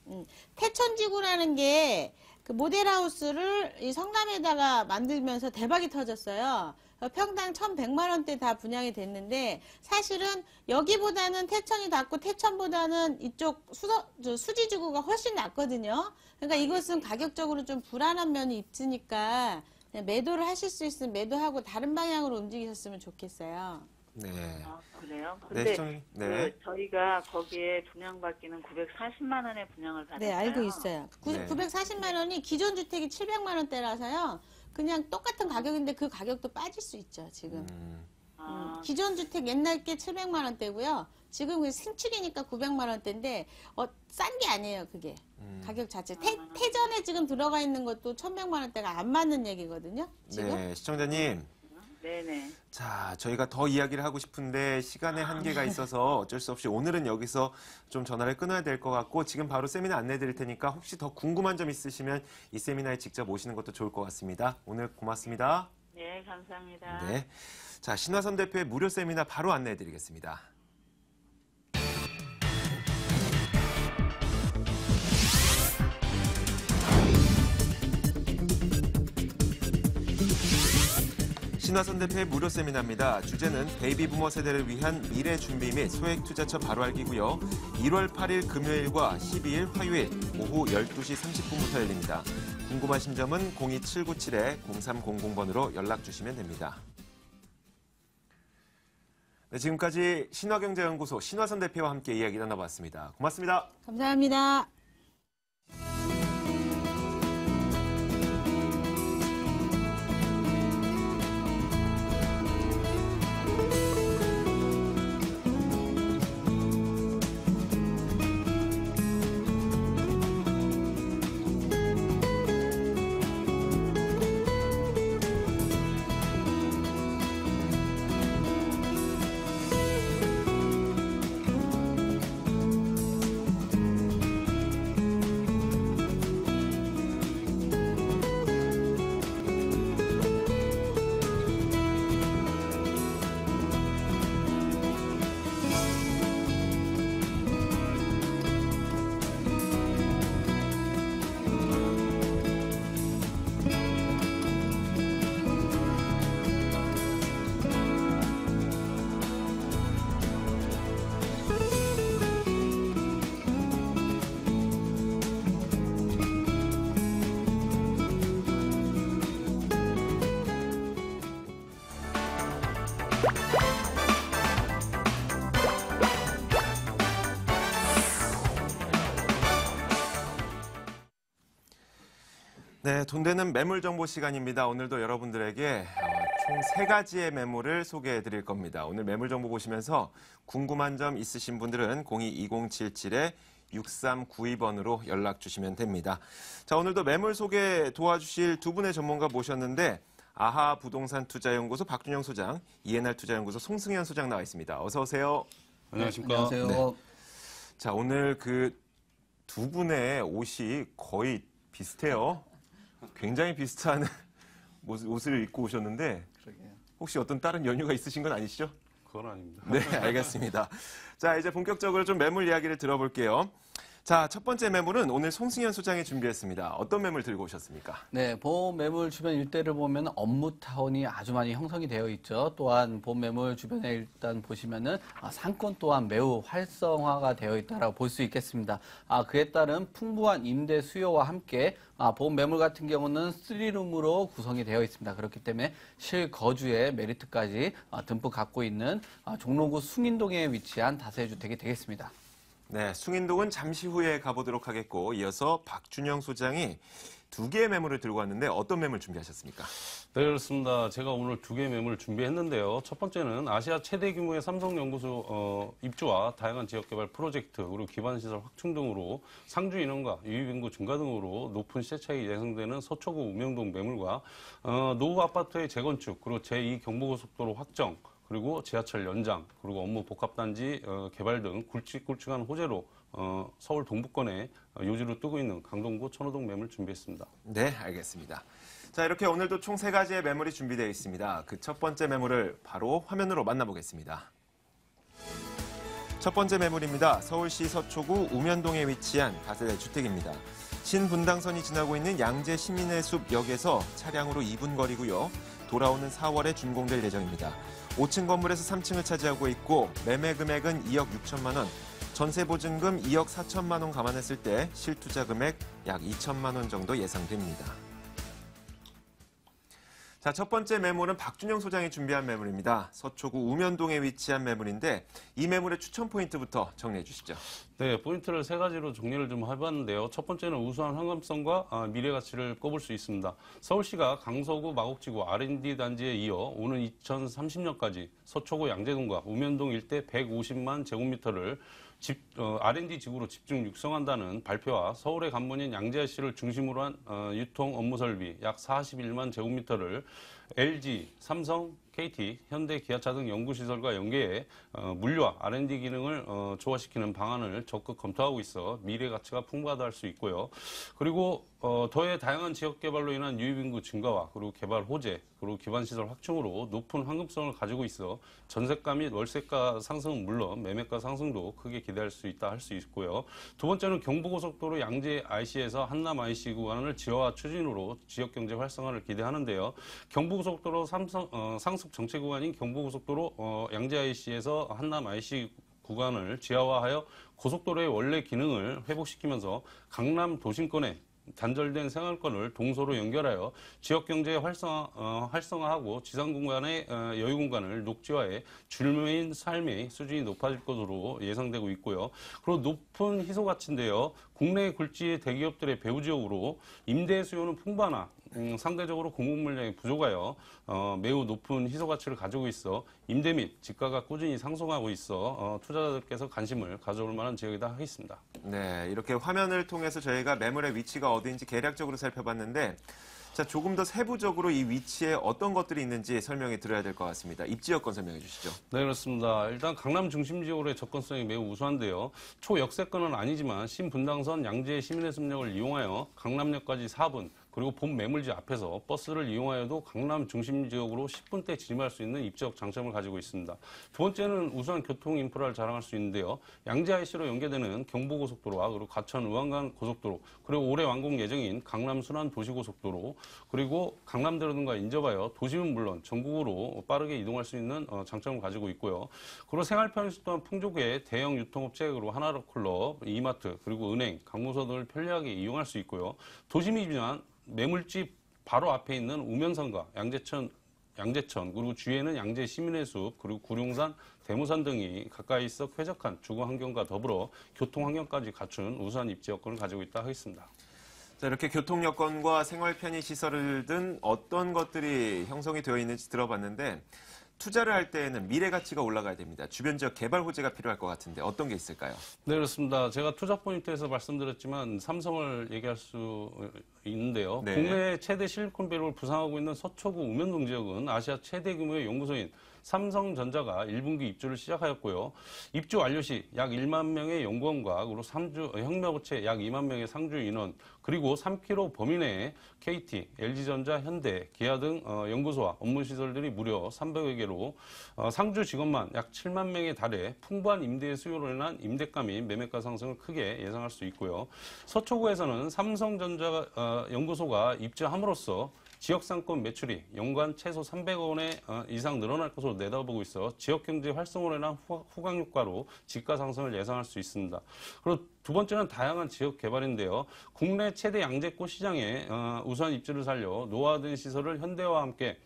B: 태천지구라는 게 그 모델하우스를 이 성남에다가 만들면서 대박이 터졌어요. 평당 1,100만 원대 다 분양이 됐는데 사실은 여기보다는 태천이 낫고 태천보다는 이쪽 수지지구가 훨씬 낫거든요. 그러니까 이것은 가격적으로 좀 불안한 면이 있으니까 그냥 매도를 하실 수 있으면 매도하고 다른 방향으로 움직이셨으면 좋겠어요.
A: 네.
C: 아, 그래요?
A: 네,
C: 근데
A: 네.
C: 저희가 거기에 분양받기는 940만 원의 분양을 받았어요.
B: 네, 알고 있어요.
A: 네.
B: 940만 원이 기존 주택이 700만 원대라서요. 그냥 똑같은 가격인데 그 가격도 빠질 수 있죠, 지금.
C: 아,
B: 기존 주택 옛날 게 700만 원대고요. 지금 그 신축이니까 900만 원대인데 싼 게 아니에요, 그게. 가격 자체. 태전에 지금 들어가 있는 것도 1100만 원대가 안 맞는 얘기거든요. 지금.
A: 네, 시청자님.
C: 네네.
A: 자, 저희가 더 이야기를 하고 싶은데 시간의 한계가 있어서 어쩔 수 없이 오늘은 여기서 좀 전화를 끊어야 될 것 같고 지금 바로 세미나 안내해 드릴 테니까 혹시 더 궁금한 점 있으시면 이 세미나에 직접 오시는 것도 좋을 것 같습니다. 오늘 고맙습니다.
C: 네, 감사합니다.
A: 네. 자, 신화선 대표의 무료 세미나 바로 안내해 드리겠습니다. 신화선 대표의 무료 세미나입니다. 주제는 베이비부머 세대를 위한 미래 준비 및 소액 투자처 바로 알기고요. 1월 8일 금요일과 12일 화요일 오후 12시 30분부터 열립니다. 궁금하신 점은 02797-0300번으로 연락 주시면 됩니다. 네, 지금까지 신화경제연구소 신화선 대표와 함께 이야기 나눠봤습니다. 고맙습니다.
B: 감사합니다.
A: 네, 돈 되는 매물 정보 시간입니다. 오늘도 여러분들에게 총 3가지의 매물을 소개해 드릴 겁니다. 오늘 매물 정보 보시면서 궁금한 점 있으신 분들은 02-2077-6392번으로 연락 주시면 됩니다. 자, 오늘도 매물 소개 도와주실 두 분의 전문가 모셨는데 아하 부동산 투자연구소 박준영 소장, ENR 투자연구소 송승현 소장 나와 있습니다. 어서 오세요.
E: 안녕하십니까.
F: 안녕하세요.
A: 네. 자, 오늘 그 두 분의 옷이 거의 비슷해요. 굉장히 비슷한 옷을 입고 오셨는데
F: 그러게요.
A: 혹시 어떤 다른 연유가 있으신 건 아니시죠?
E: 그건 아닙니다.
A: 네, 알겠습니다. 자, 이제 본격적으로 좀 매물 이야기를 들어볼게요. 자, 첫 번째 매물은 오늘 송승현 소장이 준비했습니다. 어떤 매물 들고 오셨습니까?
F: 네, 보험 매물 주변 일대를 보면 업무타운이 아주 많이 형성이 되어 있죠. 또한 보험 매물 주변에 일단 보시면은 상권 또한 매우 활성화가 되어 있다라고 볼 수 있겠습니다. 그에 따른 풍부한 임대 수요와 함께 보험 매물 같은 경우는 3룸으로 구성이 되어 있습니다. 그렇기 때문에 실거주의 메리트까지 듬뿍 갖고 있는 종로구 숭인동에 위치한 다세대 주택이 되겠습니다.
A: 네, 숭인동은 잠시 후에 가보도록 하겠고 이어서 박준영 소장이 2개의 매물을 들고 왔는데 어떤 매물 준비하셨습니까?
E: 네, 그렇습니다. 제가 오늘 2개의 매물을 준비했는데요. 첫 번째는 아시아 최대 규모의 삼성연구소 입주와 다양한 지역개발 프로젝트 그리고 기반시설 확충 등으로 상주 인원과 유입인구 증가 등으로 높은 시세 차익이 예상되는 서초구 우명동 매물과 노후 아파트의 재건축 그리고 제2경부고속도로 확정 그리고 지하철 연장, 그리고 업무 복합단지 개발 등 굵직굵직한 호재로 서울 동부권에 요지로 뜨고 있는 강동구 천호동 매물 준비했습니다.
A: 네, 알겠습니다. 자, 이렇게 오늘도 총 3가지의 매물이 준비되어 있습니다. 그 첫 번째 매물을 바로 화면으로 만나보겠습니다. 첫 번째 매물입니다. 서울시 서초구 우면동에 위치한 다세대 주택입니다. 신분당선이 지나고 있는 양재 시민의 숲역에서 차량으로 2분 거리고요. 돌아오는 4월에 준공될 예정입니다. 5층 건물에서 3층을 차지하고 있고 매매 금액은 2억 6천만 원, 전세 보증금 2억 4천만 원 감안했을 때 실투자 금액 약 2천만 원 정도 예상됩니다. 자, 첫 번째 매물은 박준영 소장이 준비한 매물입니다. 서초구 우면동에 위치한 매물인데 이 매물의 추천 포인트부터 정리해 주시죠.
E: 네, 포인트를 세 가지로 정리를 좀 해봤는데요. 첫 번째는 우수한 황금성과 미래 가치를 꼽을 수 있습니다. 서울시가 강서구 마곡지구 R&D 단지에 이어 오는 2030년까지 서초구 양재동과 우면동 일대 150만 제곱미터를 R&D 지구로 집중 육성한다는 발표와 서울의 관문인 양재시를 중심으로 한 유통 업무 설비 약 41만 제곱미터를 LG, 삼성, KT, 현대, 기아차 등 연구시설과 연계해 물류와 R&D 기능을 조화시키는 방안을 적극 검토하고 있어 미래 가치가 풍부하다 할 수 있고요. 그리고 더해 다양한 지역 개발로 인한 유입인구 증가와 그리고 개발 호재, 그리고 기반시설 확충으로 높은 황금성을 가지고 있어 전세가 및 월세가 상승은 물론 매매가 상승도 크게 기대할 수 있다 할 수 있고요. 두 번째는 경부고속도로 양재 IC에서 한남 IC 구간을 지하화 추진으로 지역경제 활성화를 기대하는데요. 경부고속도로 상습 정체 구간인 경부고속도로 양재 IC에서 한남 IC 구간을 지하화하여 고속도로의 원래 기능을 회복시키면서 강남 도심권에 단절된 생활권을 동서로 연결하여 지역경제 활성화하고 지상공간의 여유공간을 녹지화해 주민의 삶의 수준이 높아질 것으로 예상되고 있고요. 그리고 높은 희소가치인데요. 국내 굴지 대기업들의 배후 지역으로 임대 수요는 풍부하나 상대적으로 공급 물량이 부족하여 매우 높은 희소가치를 가지고 있어 임대 및 집가가 꾸준히 상승하고 있어 투자자들께서 관심을 가져올 만한 지역이다 하겠습니다.
A: 네, 이렇게 화면을 통해서 저희가 매물의 위치가 어디인지 개략적으로 살펴봤는데 자, 조금 더 세부적으로 이 위치에 어떤 것들이 있는지 설명해 드려야 될 것 같습니다. 입지 여건 설명해 주시죠.
E: 네, 그렇습니다. 일단 강남 중심 지역으로의 접근성이 매우 우수한데요. 초역세권은 아니지만 신분당선 양재 시민해수역을 이용하여 강남역까지 4분, 그리고 본 매물지 앞에서 버스를 이용하여도 강남 중심 지역으로 10분대 진입할 수 있는 입지역 장점을 가지고 있습니다. 두 번째는 우수한 교통 인프라를 자랑할 수 있는데요. 양재 IC로 연계되는 경부고속도로와 그리고 과천 의왕간 고속도로, 그리고 올해 완공 예정인 강남 순환 도시고속도로, 그리고 강남대로 등과 인접하여 도심은 물론 전국으로 빠르게 이동할 수 있는 장점을 가지고 있고요. 그리고 생활 편의성 또한 풍족해 대형 유통업체, 그리고 하나로클럽, 이마트, 그리고 은행, 강무소 등을 편리하게 이용할 수 있고요. 도심이지만 매물집 바로 앞에 있는 우면산과 양재천, 그리고 주위에는 양재 시민해숲, 그리고 구룡산, 대모산 등이 가까이 있어 쾌적한 주거 환경과 더불어 교통 환경까지 갖춘 우수한 입지 여건을 가지고 있다 하겠습니다.
A: 자, 이렇게 교통 여건과 생활 편의 시설을 등 어떤 것들이 형성이 되어 있는지 들어봤는데 투자를 할 때에는 미래 가치가 올라가야 됩니다. 주변 지역 개발 호재가 필요할 것 같은데 어떤 게 있을까요?
E: 네, 그렇습니다. 제가 투자 포인트에서 말씀드렸지만 삼성을 얘기할 수 있는데요.
A: 네.
E: 국내 최대 실리콘밸리를 부상하고 있는 서초구 우면동 지역은 아시아 최대 규모의 연구소인 삼성전자가 1분기 입주를 시작하였고요. 입주 완료 시 약 1만 명의 연구원과 그리고 혁명업체 약 2만 명의 상주 인원, 그리고 3km 범위 내에 KT, LG전자, 현대, 기아 등 연구소와 업무시설들이 무려 300여 개로 상주 직원만 약 7만 명에 달해 풍부한 임대 수요로 인한 임대가 및 매매가 상승을 크게 예상할 수 있고요. 서초구에서는 삼성전자 연구소가 입주함으로써 지역상권 매출이 연간 최소 300억 원의 이상 늘어날 것으로 내다보고 있어 지역경제 활성화로 인한 후광 효과로 집가 상승을 예상할 수 있습니다. 그리고 두 번째는 다양한 지역 개발인데요. 국내 최대 양재꽃 시장에 우수한 입지를 살려 노후화된 시설을 현대화와 함께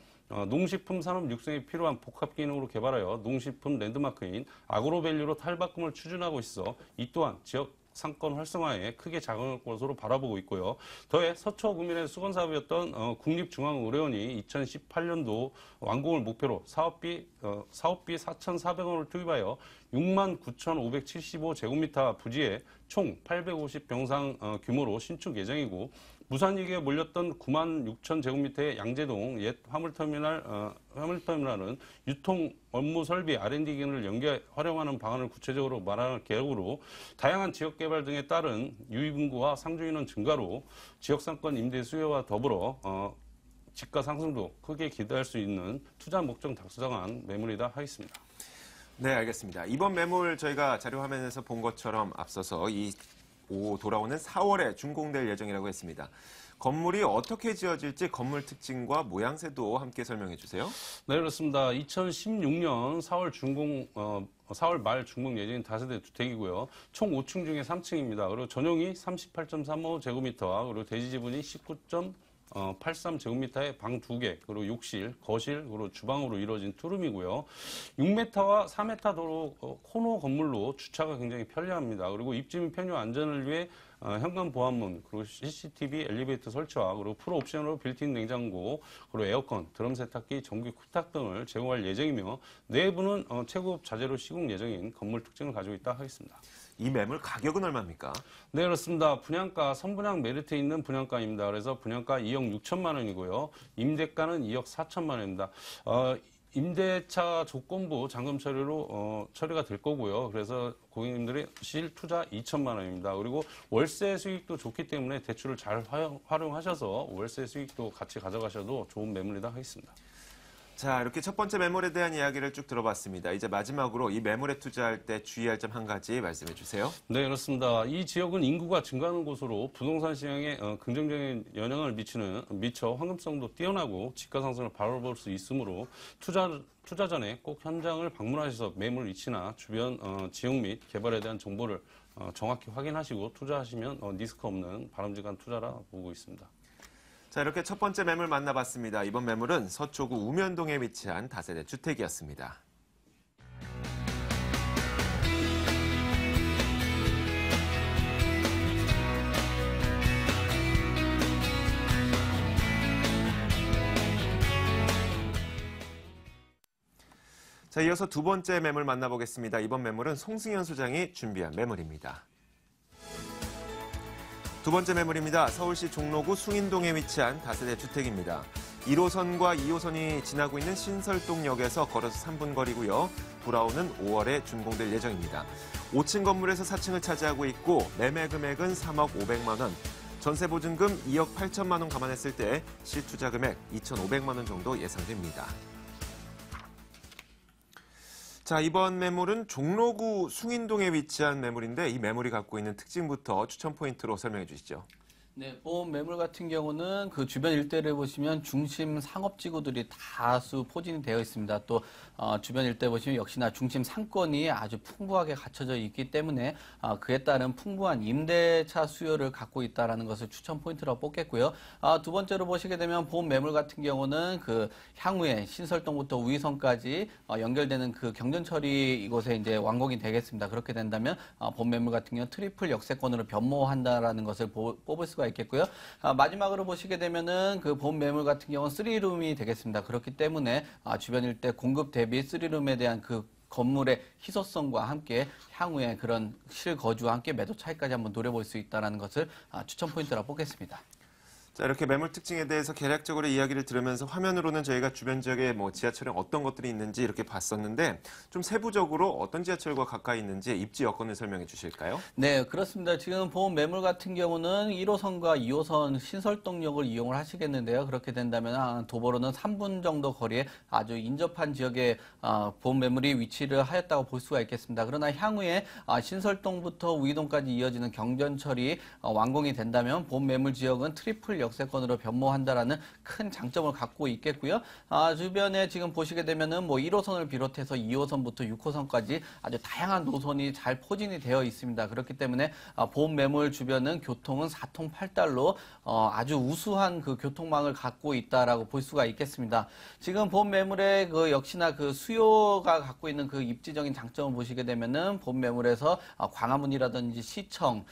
E: 농식품 산업 육성에 필요한 복합 기능으로 개발하여 농식품 랜드마크인 아그로밸류로 탈바꿈을 추진하고 있어 이 또한 지역 상권 활성화에 크게 작용할 것으로 바라보고 있고요. 더해 서초 구민의 수건 사업이었던 국립중앙의료원이 2018년도 완공을 목표로 사업비 4,400원을 투입하여 69,575제곱미터 부지에 총 850병상 규모로 신축 예정이고, 무산이익에 몰렸던 96,000제곱미터의 양재동 옛 화물터미널은 유통 업무 설비 R&D 기능을 연계 활용하는 방안을 구체적으로 마련할 계획으로 다양한 지역 개발 등에 따른 유입인구와 상주 인원 증가로 지역상권 임대 수요와 더불어 집가 상승도 크게 기대할 수 있는 투자 목적 달성한 매물이다 하겠습니다.
A: 네, 알겠습니다. 이번 매물 저희가 자료 화면에서 본 것처럼 앞서서 돌아오는 4월에 준공될 예정이라고 했습니다. 건물이 어떻게 지어질지 건물 특징과 모양새도 함께 설명해 주세요.
E: 네, 그렇습니다. 2016년 4월 말 준공 예정인 다세대 주택이고요. 총 5층 중에 3층입니다. 그리고 전용이 38.35제곱미터와 그리고 대지 지분이 83제곱미터의 방 2개, 그리고 욕실, 거실, 그리고 주방으로 이루어진 투룸이고요. 6m와 4m 도로 코너 건물로 주차가 굉장히 편리합니다. 그리고 입주민 편의 안전을 위해 현관 보안문, 그리고 CCTV 엘리베이터 설치와 그리고 풀 옵션으로 빌트인 냉장고, 그리고 에어컨, 드럼 세탁기, 전기 쿠탁 등을 제공할 예정이며 내부는 최고급 자재로 시공 예정인 건물 특징을 가지고 있다 하겠습니다.
A: 이 매물 가격은 얼마입니까?
E: 네, 그렇습니다. 분양가, 선분양 메리트에 있는 분양가입니다. 그래서 분양가 2억 6천만 원이고요. 임대가는 2억 4천만 원입니다. 임대차 조건부 잔금 처리로 처리가 될 거고요. 그래서 고객님들의 실투자 2천만 원입니다. 그리고 월세 수익도 좋기 때문에 대출을 잘 활용하셔서 월세 수익도 같이 가져가셔도 좋은 매물이다 하겠습니다.
A: 자, 이렇게 첫 번째 매물에 대한 이야기를 쭉 들어봤습니다. 이제 마지막으로 이 매물에 투자할 때 주의할 점 한 가지 말씀해 주세요.
E: 네, 그렇습니다. 이 지역은 인구가 증가하는 곳으로 부동산 시장에 긍정적인 영향을 미쳐 황금성도 뛰어나고 집가 상승을 바라볼 수 있으므로 투자 전에 꼭 현장을 방문하셔서 매물 위치나 주변 지역 및 개발에 대한 정보를 정확히 확인하시고 투자하시면 리스크 없는 바람직한 투자라 보고 있습니다.
A: 자, 이렇게 첫 번째 매물 만나봤습니다. 이번 매물은 서초구 우면동에 위치한 다세대 주택이었습니다. 자, 이어서 두 번째 매물 만나보겠습니다. 이번 매물은 송승현 소장이 준비한 매물입니다. 두 번째 매물입니다. 서울시 종로구 숭인동에 위치한 다세대 주택입니다. 1호선과 2호선이 지나고 있는 신설동역에서 걸어서 3분 거리고요. 불아오는 5월에 준공될 예정입니다. 5층 건물에서 4층을 차지하고 있고 매매 금액은 3억 500만 원, 전세 보증금 2억 8천만 원 감안했을 때 실투자 금액 2,500만 원 정도 예상됩니다. 자, 이번 매물은 종로구 숭인동에 위치한 매물인데 이 매물이 갖고 있는 특징부터 추천 포인트로 설명해 주시죠.
F: 네, 보험 매물 같은 경우는 그 주변 일대를 보시면 중심 상업지구들이 다수 포진이 되어 있습니다. 또 주변 일대 보시면 역시나 중심 상권이 아주 풍부하게 갖춰져 있기 때문에 그에 따른 풍부한 임대차 수요를 갖고 있다는 것을 추천 포인트로 뽑겠고요. 두 번째로 보시게 되면 보험 매물 같은 경우는 그 향후에 신설동부터 우이선까지 연결되는 그 경전처리 이곳에 이제 완공이 되겠습니다. 그렇게 된다면 보험 매물 같은 경우 트리플 역세권으로 변모한다라는 것을 뽑을 수가 있겠고요. 마지막으로 보시게 되면은 그 보험 매물 같은 경우는 3룸이 되겠습니다. 그렇기 때문에 주변 일대 공급 대비 3룸에 대한 그 건물의 희소성과 함께 향후에 그런 실거주와 함께 매도 차익까지 한번 노려볼 수 있다는 것을 추천 포인트로 뽑겠습니다.
A: 자, 이렇게 매물 특징에 대해서 개략적으로 이야기를 들으면서 화면으로는 저희가 주변 지역에 지하철에 어떤 것들이 있는지 이렇게 봤었는데 좀 세부적으로 어떤 지하철과 가까이 있는지 입지 여건을 설명해 주실까요?
F: 네, 그렇습니다. 지금 보험 매물 같은 경우는 1호선과 2호선 신설동역을 이용을 하시겠는데요. 그렇게 된다면 도보로는 3분 정도 거리에 아주 인접한 지역에 보험 매물이 위치를 하였다고 볼 수가 있겠습니다. 그러나 향후에 신설동부터 우이동까지 이어지는 경전철이 완공이 된다면 보험 매물 지역은 트리플 역세권으로 변모한다라는 큰 장점을 갖고 있겠고요. 주변에 지금 보시게 되면은 1호선을 비롯해서 2호선부터 6호선까지 아주 다양한 노선이 잘 포진이 되어 있습니다. 그렇기 때문에 보험 매물 주변은 교통은 4통 8달로 아주 우수한 그 교통망을 갖고 있다라고 볼 수가 있겠습니다. 지금 보험 매물의 그 역시나 그 수요가 갖고 있는 그 입지적인 장점을 보시게 되면은 보험 매물에서 광화문이라든지 시청,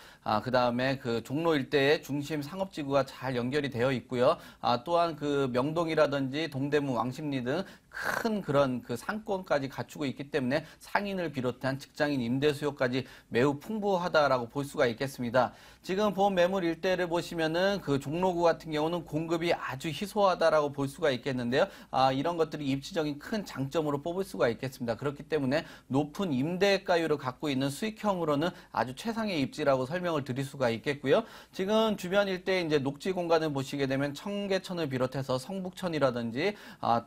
F: 그 다음에 그 종로 일대의 중심 상업지구가 잘 연결이 되어 있고요. 또한 그 명동이라든지 동대문, 왕십리 등 큰 그런 그 상권까지 갖추고 있기 때문에 상인을 비롯한 직장인 임대 수요까지 매우 풍부하다라고 볼 수가 있겠습니다. 지금 보험 매물 일대를 보시면은 그 종로구 같은 경우는 공급이 아주 희소하다라고 볼 수가 있겠는데요. 이런 것들이 입지적인 큰 장점으로 뽑을 수가 있겠습니다. 그렇기 때문에 높은 임대가율을 갖고 있는 수익형으로는 아주 최상의 입지라고 설명을 드릴 수가 있겠고요. 지금 주변 일대 이제 녹지 공간을 보시게 되면 청계천을 비롯해서 성북천이라든지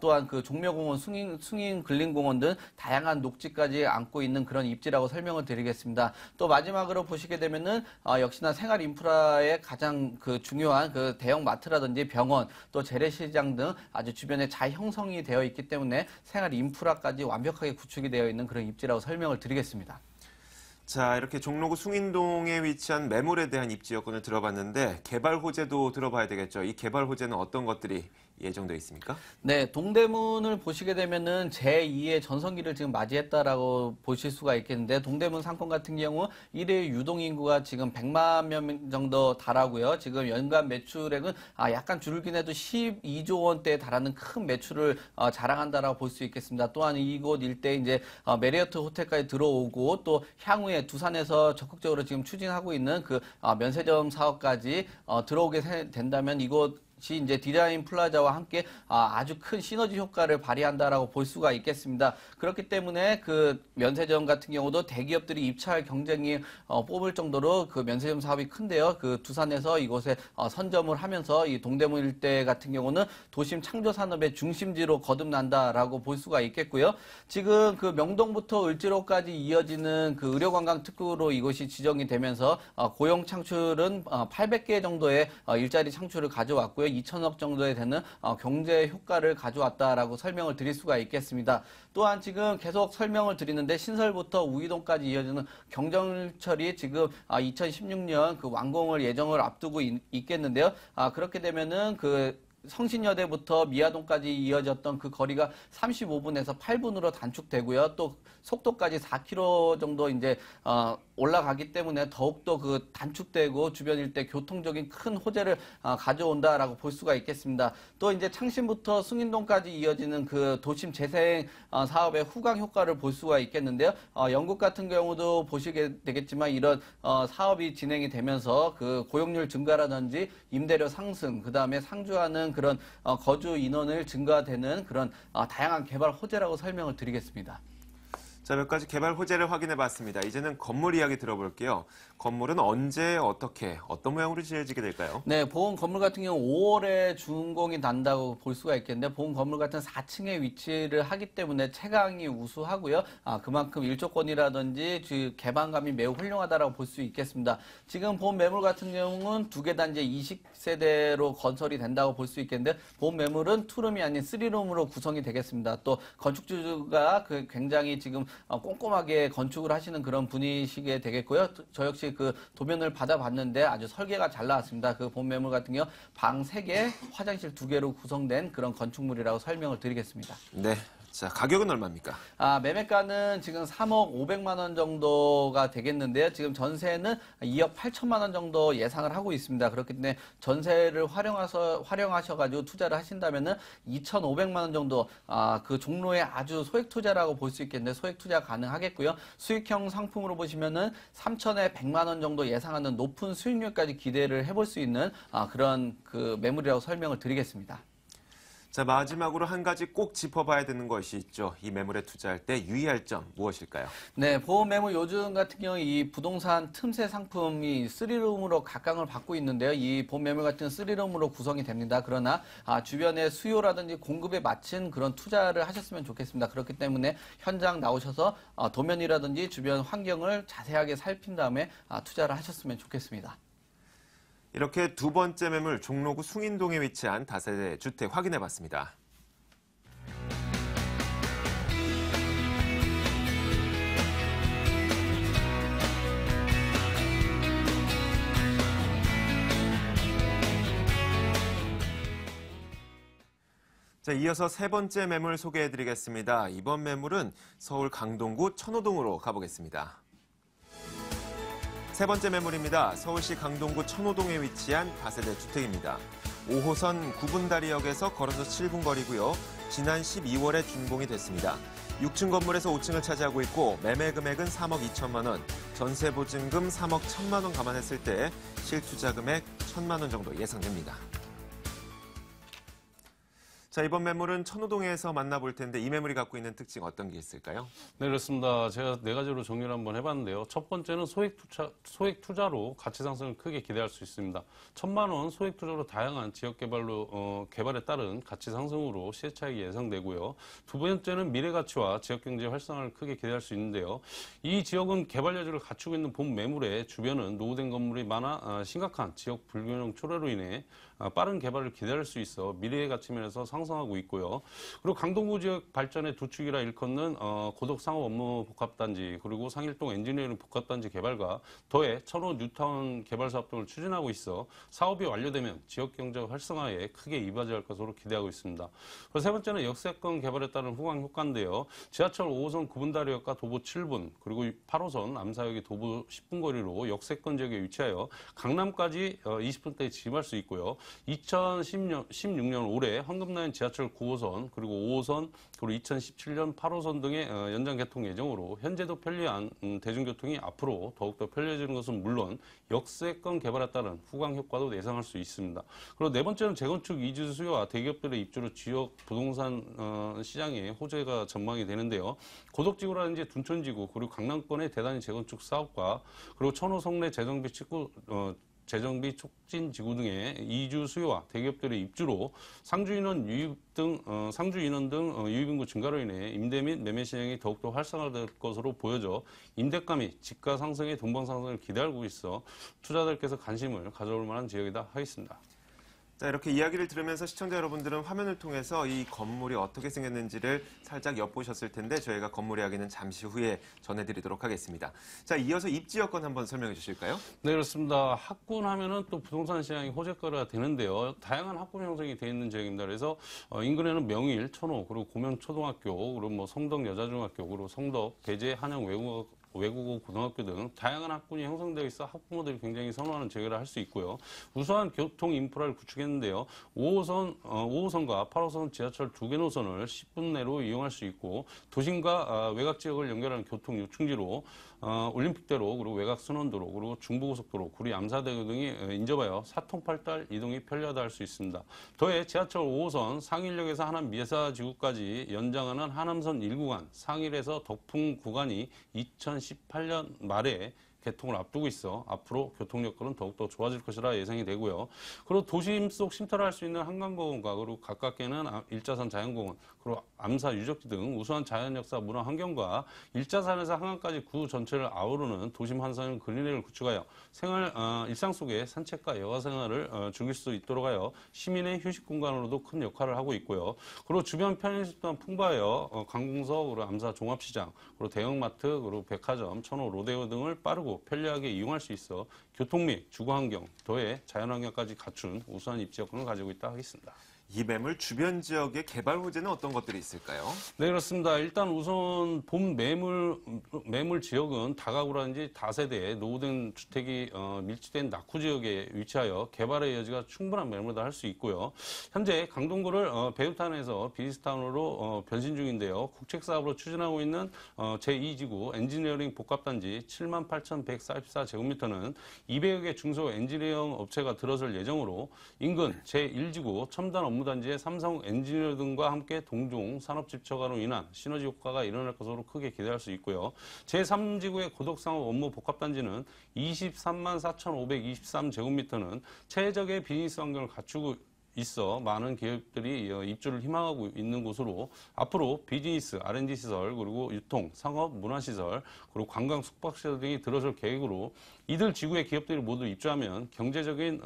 F: 또한 그 종묘공원, 숭인 근린공원 등 다양한 녹지까지 안고 있는 그런 입지라고 설명을 드리겠습니다. 또 마지막으로 보시게 되면은 역시나 생활 인프라의 가장 그 중요한 그 대형 마트라든지 병원 또 재래시장 등 아주 주변에 잘 형성이 되어 있기 때문에 생활 인프라까지 완벽하게 구축이 되어 있는 그런 입지라고 설명을 드리겠습니다.
A: 자, 이렇게 종로구 숭인동에 위치한 매물에 대한 입지 여건을 들어봤는데 개발 호재도 들어봐야 되겠죠. 이 개발 호재는 어떤 것들이 예정되어 있습니까?
F: 네, 동대문을 보시게 되면은 제2의 전성기를 지금 맞이했다라고 보실 수가 있겠는데, 동대문 상권 같은 경우 1일 유동 인구가 지금 100만 명 정도 달하고요. 지금 연간 매출액은 약간 줄긴 해도 12조 원대에 달하는 큰 매출을 자랑한다라고 볼 수 있겠습니다. 또한 이곳 일대 이제 메리어트 호텔까지 들어오고, 또 향후에 두산에서 적극적으로 지금 추진하고 있는 그 면세점 사업까지 들어오게 된다면 이곳 이제 디자인 플라자와 함께 아주 큰 시너지 효과를 발휘한다라고 볼 수가 있겠습니다. 그렇기 때문에 그 면세점 같은 경우도 대기업들이 입찰 경쟁이 뽑을 정도로 그 면세점 사업이 큰데요. 그 두산에서 이곳에 선점을 하면서 이 동대문 일대 같은 경우는 도심 창조 산업의 중심지로 거듭난다라고 볼 수가 있겠고요. 지금 그 명동부터 을지로까지 이어지는 그 의료관광 특구로 이곳이 지정이 되면서 고용 창출은 800개 정도의 일자리 창출을 가져왔고요. 2천억 정도에 되는 경제 효과를 가져왔다라고 설명을 드릴 수가 있겠습니다. 또한 지금 계속 설명을 드리는데 신설부터 우이동까지 이어지는 경정철이 지금 2016년 그 완공을 예정을 앞두고 있겠는데요. 그렇게 되면은 그 성신여대부터 미아동까지 이어졌던 그 거리가 35분에서 8분으로 단축되고요. 또 속도까지 4km 정도 이제 올라가기 때문에 더욱더 그 단축되고 주변 일대 교통적인 큰 호재를 가져온다라고 볼 수가 있겠습니다. 또 이제 창신부터 숭인동까지 이어지는 그 도심 재생 사업의 후광 효과를 볼 수가 있겠는데요. 영국 같은 경우도 보시게 되겠지만 이런 사업이 진행이 되면서 그 고용률 증가라든지 임대료 상승, 그 다음에 상주하는 그런 거주 인원을 증가되는 그런 다양한 개발 호재라고 설명을 드리겠습니다.
A: 자, 몇 가지 개발 호재를 확인해 봤습니다. 이제는 건물 이야기 들어볼게요. 건물은 언제, 어떻게, 어떤 모양으로 지어지게 될까요?
F: 네, 보험 건물 같은 경우 5월에 준공이 난다고 볼 수가 있겠는데, 보험 건물 같은 4층에 위치를 하기 때문에 채광이 우수하고요. 그만큼 일조권이라든지 개방감이 매우 훌륭하다라고 볼 수 있겠습니다. 지금 보험 매물 같은 경우는 2개 단지 20세대로 건설이 된다고 볼 수 있겠는데, 보험 매물은 투룸이 아닌 3룸으로 구성이 되겠습니다. 또 건축주가 굉장히 지금 꼼꼼하게 건축을 하시는 그런 분이시게 되겠고요. 저 역시 그 도면을 받아봤는데 아주 설계가 잘 나왔습니다. 그 본 매물 같은 경우 방 3개, 화장실 2개로 구성된 그런 건축물이라고 설명을 드리겠습니다.
A: 네. 자, 가격은 얼마입니까? 매매가는 지금 3억 500만 원 정도가 되겠는데요. 지금 전세는 2억 8천만 원 정도 예상을 하고 있습니다. 그렇기 때문에 전세를 활용하셔가지고 투자를 하신다면은 2,500만 원 정도, 그 종로의 아주 소액 투자라고 볼 수 있겠는데 소액 투자 가능하겠고요. 수익형 상품으로 보시면은 3천에 100만 원 정도 예상하는 높은 수익률까지 기대를 해볼 수 있는 그런 그 매물이라고 설명을 드리겠습니다. 자, 마지막으로 한 가지 꼭 짚어봐야 되는 것이 있죠. 이 매물에 투자할 때 유의할 점 무엇일까요?
F: 네, 보험 매물 요즘 같은 경우 이 부동산 틈새 상품이 3룸으로 각광을 받고 있는데요. 이 보험 매물 같은 3룸으로 구성이 됩니다. 그러나 주변의 수요라든지 공급에 맞춘 그런 투자를 하셨으면 좋겠습니다. 그렇기 때문에 현장 나오셔서 도면이라든지 주변 환경을 자세하게 살핀 다음에 투자를 하셨으면 좋겠습니다.
A: 이렇게 두 번째 매물 종로구 숭인동에 위치한 다세대 주택 확인해봤습니다. 자, 이어서 세 번째 매물 소개해드리겠습니다. 이번 매물은 서울 강동구 천호동으로 가보겠습니다. 세 번째 매물입니다. 서울시 강동구 천호동에 위치한 다세대 주택입니다. 5호선 9분다리역에서 걸어서 7분 거리고요. 지난 12월에 준공이 됐습니다. 6층 건물에서 5층을 차지하고 있고 매매 금액은 3억 2천만 원, 전세 보증금 3억 1천만 원 감안했을 때 실투자 금액 1천만 원 정도 예상됩니다. 자, 이번 매물은 천호동에서 만나볼 텐데 이 매물이 갖고 있는 특징 어떤 게 있을까요?
E: 네, 그렇습니다. 제가 4가지로 정리를 한번 해봤는데요. 첫 번째는 소액 투자로 가치 상승을 크게 기대할 수 있습니다. 1,000만 원 소액 투자로 다양한 지역 개발에 따른 가치 상승으로 시세 차익이 예상되고요. 두 번째는 미래 가치와 지역 경제 활성화를 크게 기대할 수 있는데요. 이 지역은 개발 여지를 갖추고 있는 본 매물에 주변은 노후된 건물이 많아 심각한 지역 불균형 초래로 인해 빠른 개발을 기대할 수 있어 미래의 가치 면에서 상승 상승하고 있고요. 그리고 강동구 지역 발전의 두 축이라 일컫는 고덕 상업 업무 복합단지 그리고 상일동 엔지니어링 복합단지 개발과 더해 천호 뉴타운 개발 사업 등을 추진하고 있어 사업이 완료되면 지역 경제 활성화에 크게 이바지할 것으로 기대하고 있습니다. 그리고 세 번째는 역세권 개발에 따른 후광 효과인데요. 지하철 5호선 구분다리역과 도보 7분 그리고 8호선 남사역이 도보 10분 거리로 역세권 지역에 위치하여 강남까지 20분대에 진입할 수 있고요. 2016년 올해 황금라인 지하철 9호선 그리고 5호선 그리고 2017년 8호선 등의 연장 개통 예정으로 현재도 편리한 대중교통이 앞으로 더욱더 편리해지는 것은 물론 역세권 개발에 따른 후광 효과도 예상할 수 있습니다. 그리고 네 번째는 재건축 이주 수요와 대기업들의 입주로 지역 부동산 시장에 호재가 전망이 되는데요. 고덕지구라든지 둔촌지구 그리고 강남권의 대단히 재건축 사업과 그리고 천호 성내 재정비 촉진 지구 등의 이주 수요와 대기업들의 입주로 상주 인원 등 유입 인구 증가로 인해 임대 및 매매 시장이 더욱더 활성화될 것으로 보여져 임대감이 집가 상승의 동방 상승을 기대하고 있어 투자자들께서 관심을 가져올 만한 지역이다 하겠습니다.
A: 자, 이렇게 이야기를 들으면서 시청자 여러분들은 화면을 통해서 이 건물이 어떻게 생겼는지를 살짝 엿보셨을 텐데 저희가 건물 이야기는 잠시 후에 전해드리도록 하겠습니다. 자, 이어서 입지 여건 한번 설명해 주실까요?
E: 네, 그렇습니다. 학군 하면은 또 부동산 시장이 호재거리가 되는데요. 다양한 학군 형성이 되어 있는 지역입니다. 그래서 인근에는 명일, 천호, 그리고 고명초등학교, 그리고 뭐 성덕 여자중학교, 그리고 성덕, 배재, 한영 외국어 고등학교 등 다양한 학군이 형성되어 있어 학부모들이 굉장히 선호하는 지역이라 할 수 있고요. 우수한 교통 인프라를 구축했는데요. 5호선과 8호선 지하철 2개 노선을 10분 내로 이용할 수 있고 도심과 외곽 지역을 연결하는 교통 요충지로 올림픽대로 그리고 외곽 순환도로 그리고 중부고속도로 구리 암사대교 등이 인접하여 사통팔달 이동이 편리하다 할 수 있습니다. 더해 지하철 5호선 상일역에서 하남 미사지구까지 연장하는 하남선 1구간 상일에서 덕풍 구간이 2018년 말에 개통을 앞두고 있어 앞으로 교통 여건은 더욱더 좋아질 것이라 예상이 되고요. 그리고 도심 속 쉼터를 할 수 있는 한강공원과 그리고 가깝게는 일자산 자연공원 그리고 암사 유적지 등 우수한 자연역사 문화 환경과 일자산에서 한강까지 구 전체를 아우르는 도심 환상 그린웨이를 구축하여 일상 속의 산책과 여가 생활을 즐길 수 있도록 하여 시민의 휴식 공간으로도 큰 역할을 하고 있고요. 그리고 주변 편의시설 또한 풍부하여 관공서 그리고 암사 종합시장 그리고 대형마트 그리고 백화점 천호 로데오 등을 빠르고 편리하게 이용할 수 있어 교통 및 주거환경, 더해 자연환경까지 갖춘 우수한 입지 여건을 가지고 있다 하겠습니다.
A: 이 매물 주변 지역의 개발 호재는 어떤 것들이 있을까요?
E: 네, 그렇습니다. 일단 우선 본 매물 지역은 다가구라든지 다세대 노후된 주택이 밀집된 낙후 지역에 위치하여 개발의 여지가 충분한 매물이다 할 수 있고요. 현재 강동구를 배우탄에서 비즈타운으로 변신 중인데요. 국책사업으로 추진하고 있는 제2지구 엔지니어링 복합단지 78,144제곱미터는 200여 개 중소 엔지니어링 업체가 들어설 예정으로 인근 제1지구 첨단 업무단지의 삼성 엔지니어 등과 함께 동종 산업집처가로 인한 시너지 효과가 일어날 것으로 크게 기대할 수 있고요. 제3지구의 고덕상업 업무 복합단지는 23만 4,523제곱미터는 최적의 비즈니스 환경을 갖추고 있어 많은 기업들이 입주를 희망하고 있는 곳으로 앞으로 비즈니스, R&D 시설, 그리고 유통, 상업, 문화시설, 그리고 관광 숙박시설 등이 들어설 계획으로 이들 지구의 기업들이 모두 입주하면 경제적인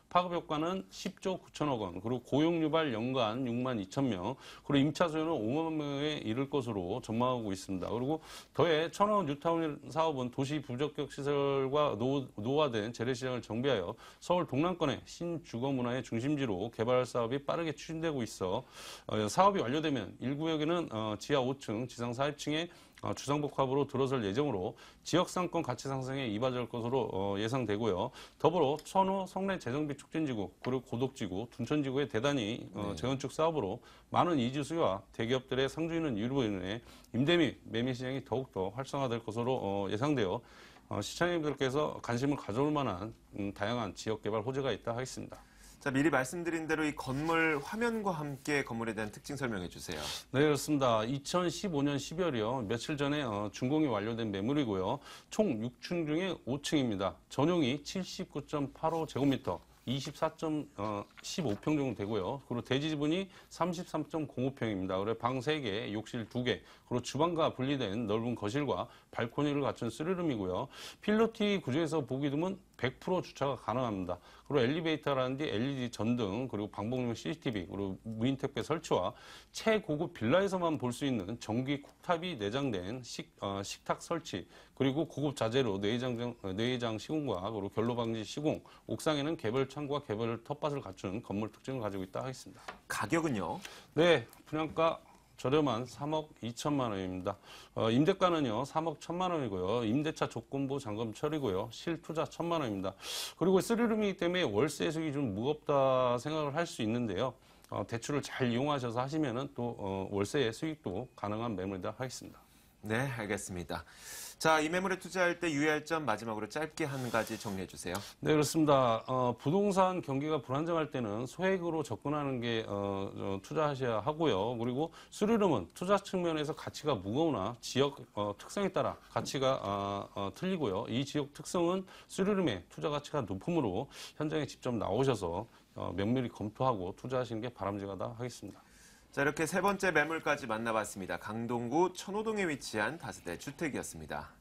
E: 파급 효과는 10조 9천억 원, 그리고 고용 유발 연간 6만 2천 명, 그리고 임차 수요는 5만 명에 이를 것으로 전망하고 있습니다. 그리고 더해 천호 뉴타운 사업은 도시 부적격 시설과 노후화된 재래시장을 정비하여 서울 동남권의 신주거 문화의 중심지로 개발 사업이 빠르게 추진되고 있어 사업이 완료되면 1구역에는 지하 5층, 지상 4층에 주상복합으로 들어설 예정으로 지역상권 가치 상승에 이바지할 것으로 예상되고요. 더불어 천호 성내 재정비 촉진지구, 그리고 고덕지구, 둔천지구의 대단히 재건축 사업으로 많은 이주 수요와 대기업들의 상주인은 유입으로 인해 임대 및 매매 시장이 더욱더 활성화될 것으로 예상되어 시청자님들께서 관심을 가져올 만한 다양한 지역개발 호재가 있다 하겠습니다.
A: 자, 미리 말씀드린 대로 이 건물 화면과 함께 건물에 대한 특징 설명해 주세요.
E: 네, 그렇습니다. 2015년 12월이요. 며칠 전에 준공이 완료된 매물이고요. 총 6층 중에 5층입니다. 전용이 79.85제곱미터, 24.15평 정도 되고요. 그리고 대지 지분이 33.05평입니다. 그리고 방 3개, 욕실 2개, 그리고 주방과 분리된 넓은 거실과 발코니를 갖춘 3룸이고요. 필로티 구조에서 보기 드문 100% 주차가 가능합니다. 그리고 엘리베이터라든지 LED 전등, 그리고 방법용 CCTV, 그리고 무인 택배 설치와 최고급 빌라에서만 볼 수 있는 전기 쿡탑이 내장된 식탁 설치, 그리고 고급 자재로 내외장 시공과 그리고 결로 방지 시공, 옥상에는 개별 창고와 개별 텃밭을 갖춘 건물 특징을 가지고 있다 하겠습니다.
A: 가격은요?
E: 네, 분양가 저렴한 3억 2천만 원입니다. 임대가는요, 3억 1천만 원이고요. 임대차 조건부 잔금 처리고요. 실투자 1천만 원입니다. 그리고 3룸이기 때문에 월세 수익이 좀 무겁다 생각을 할 수 있는데요. 대출을 잘 이용하셔서 하시면은 또 월세의 수익도 가능한 매물이다 하겠습니다.
A: 네, 알겠습니다. 자, 이 매물에 투자할 때 유의할 점 마지막으로 짧게 한 가지 정리해 주세요.
E: 네, 그렇습니다. 부동산 경기가 불안정할 때는 소액으로 접근하는 게 투자하셔야 하고요. 그리고 수리룸은 투자 측면에서 가치가 무거우나 지역 특성에 따라 가치가 틀리고요. 이 지역 특성은 수리룸의 투자 가치가 높으므로 현장에 직접 나오셔서 면밀히 검토하고 투자하시는 게 바람직하다 하겠습니다.
A: 자, 이렇게 세 번째 매물까지 만나봤습니다. 강동구 천호동에 위치한 다세대 주택이었습니다.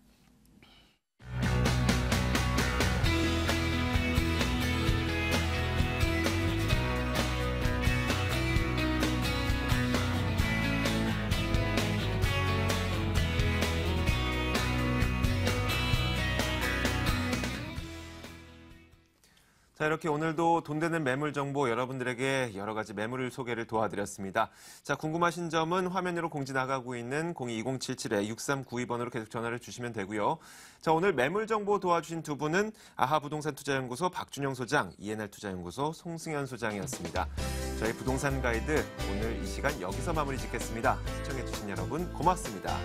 A: 자, 이렇게 오늘도 돈 되는 매물 정보 여러분들에게 여러 가지 매물 소개를 도와드렸습니다. 자, 궁금하신 점은 화면으로 공지 나가고 있는 02-2077-6392번으로 계속 전화를 주시면 되고요. 자, 오늘 매물 정보 도와주신 두 분은 아하부동산투자연구소 박준영 소장, ENR투자연구소 송승현 소장이었습니다. 저희 부동산 가이드 오늘 이 시간 여기서 마무리 짓겠습니다. 시청해주신 여러분 고맙습니다.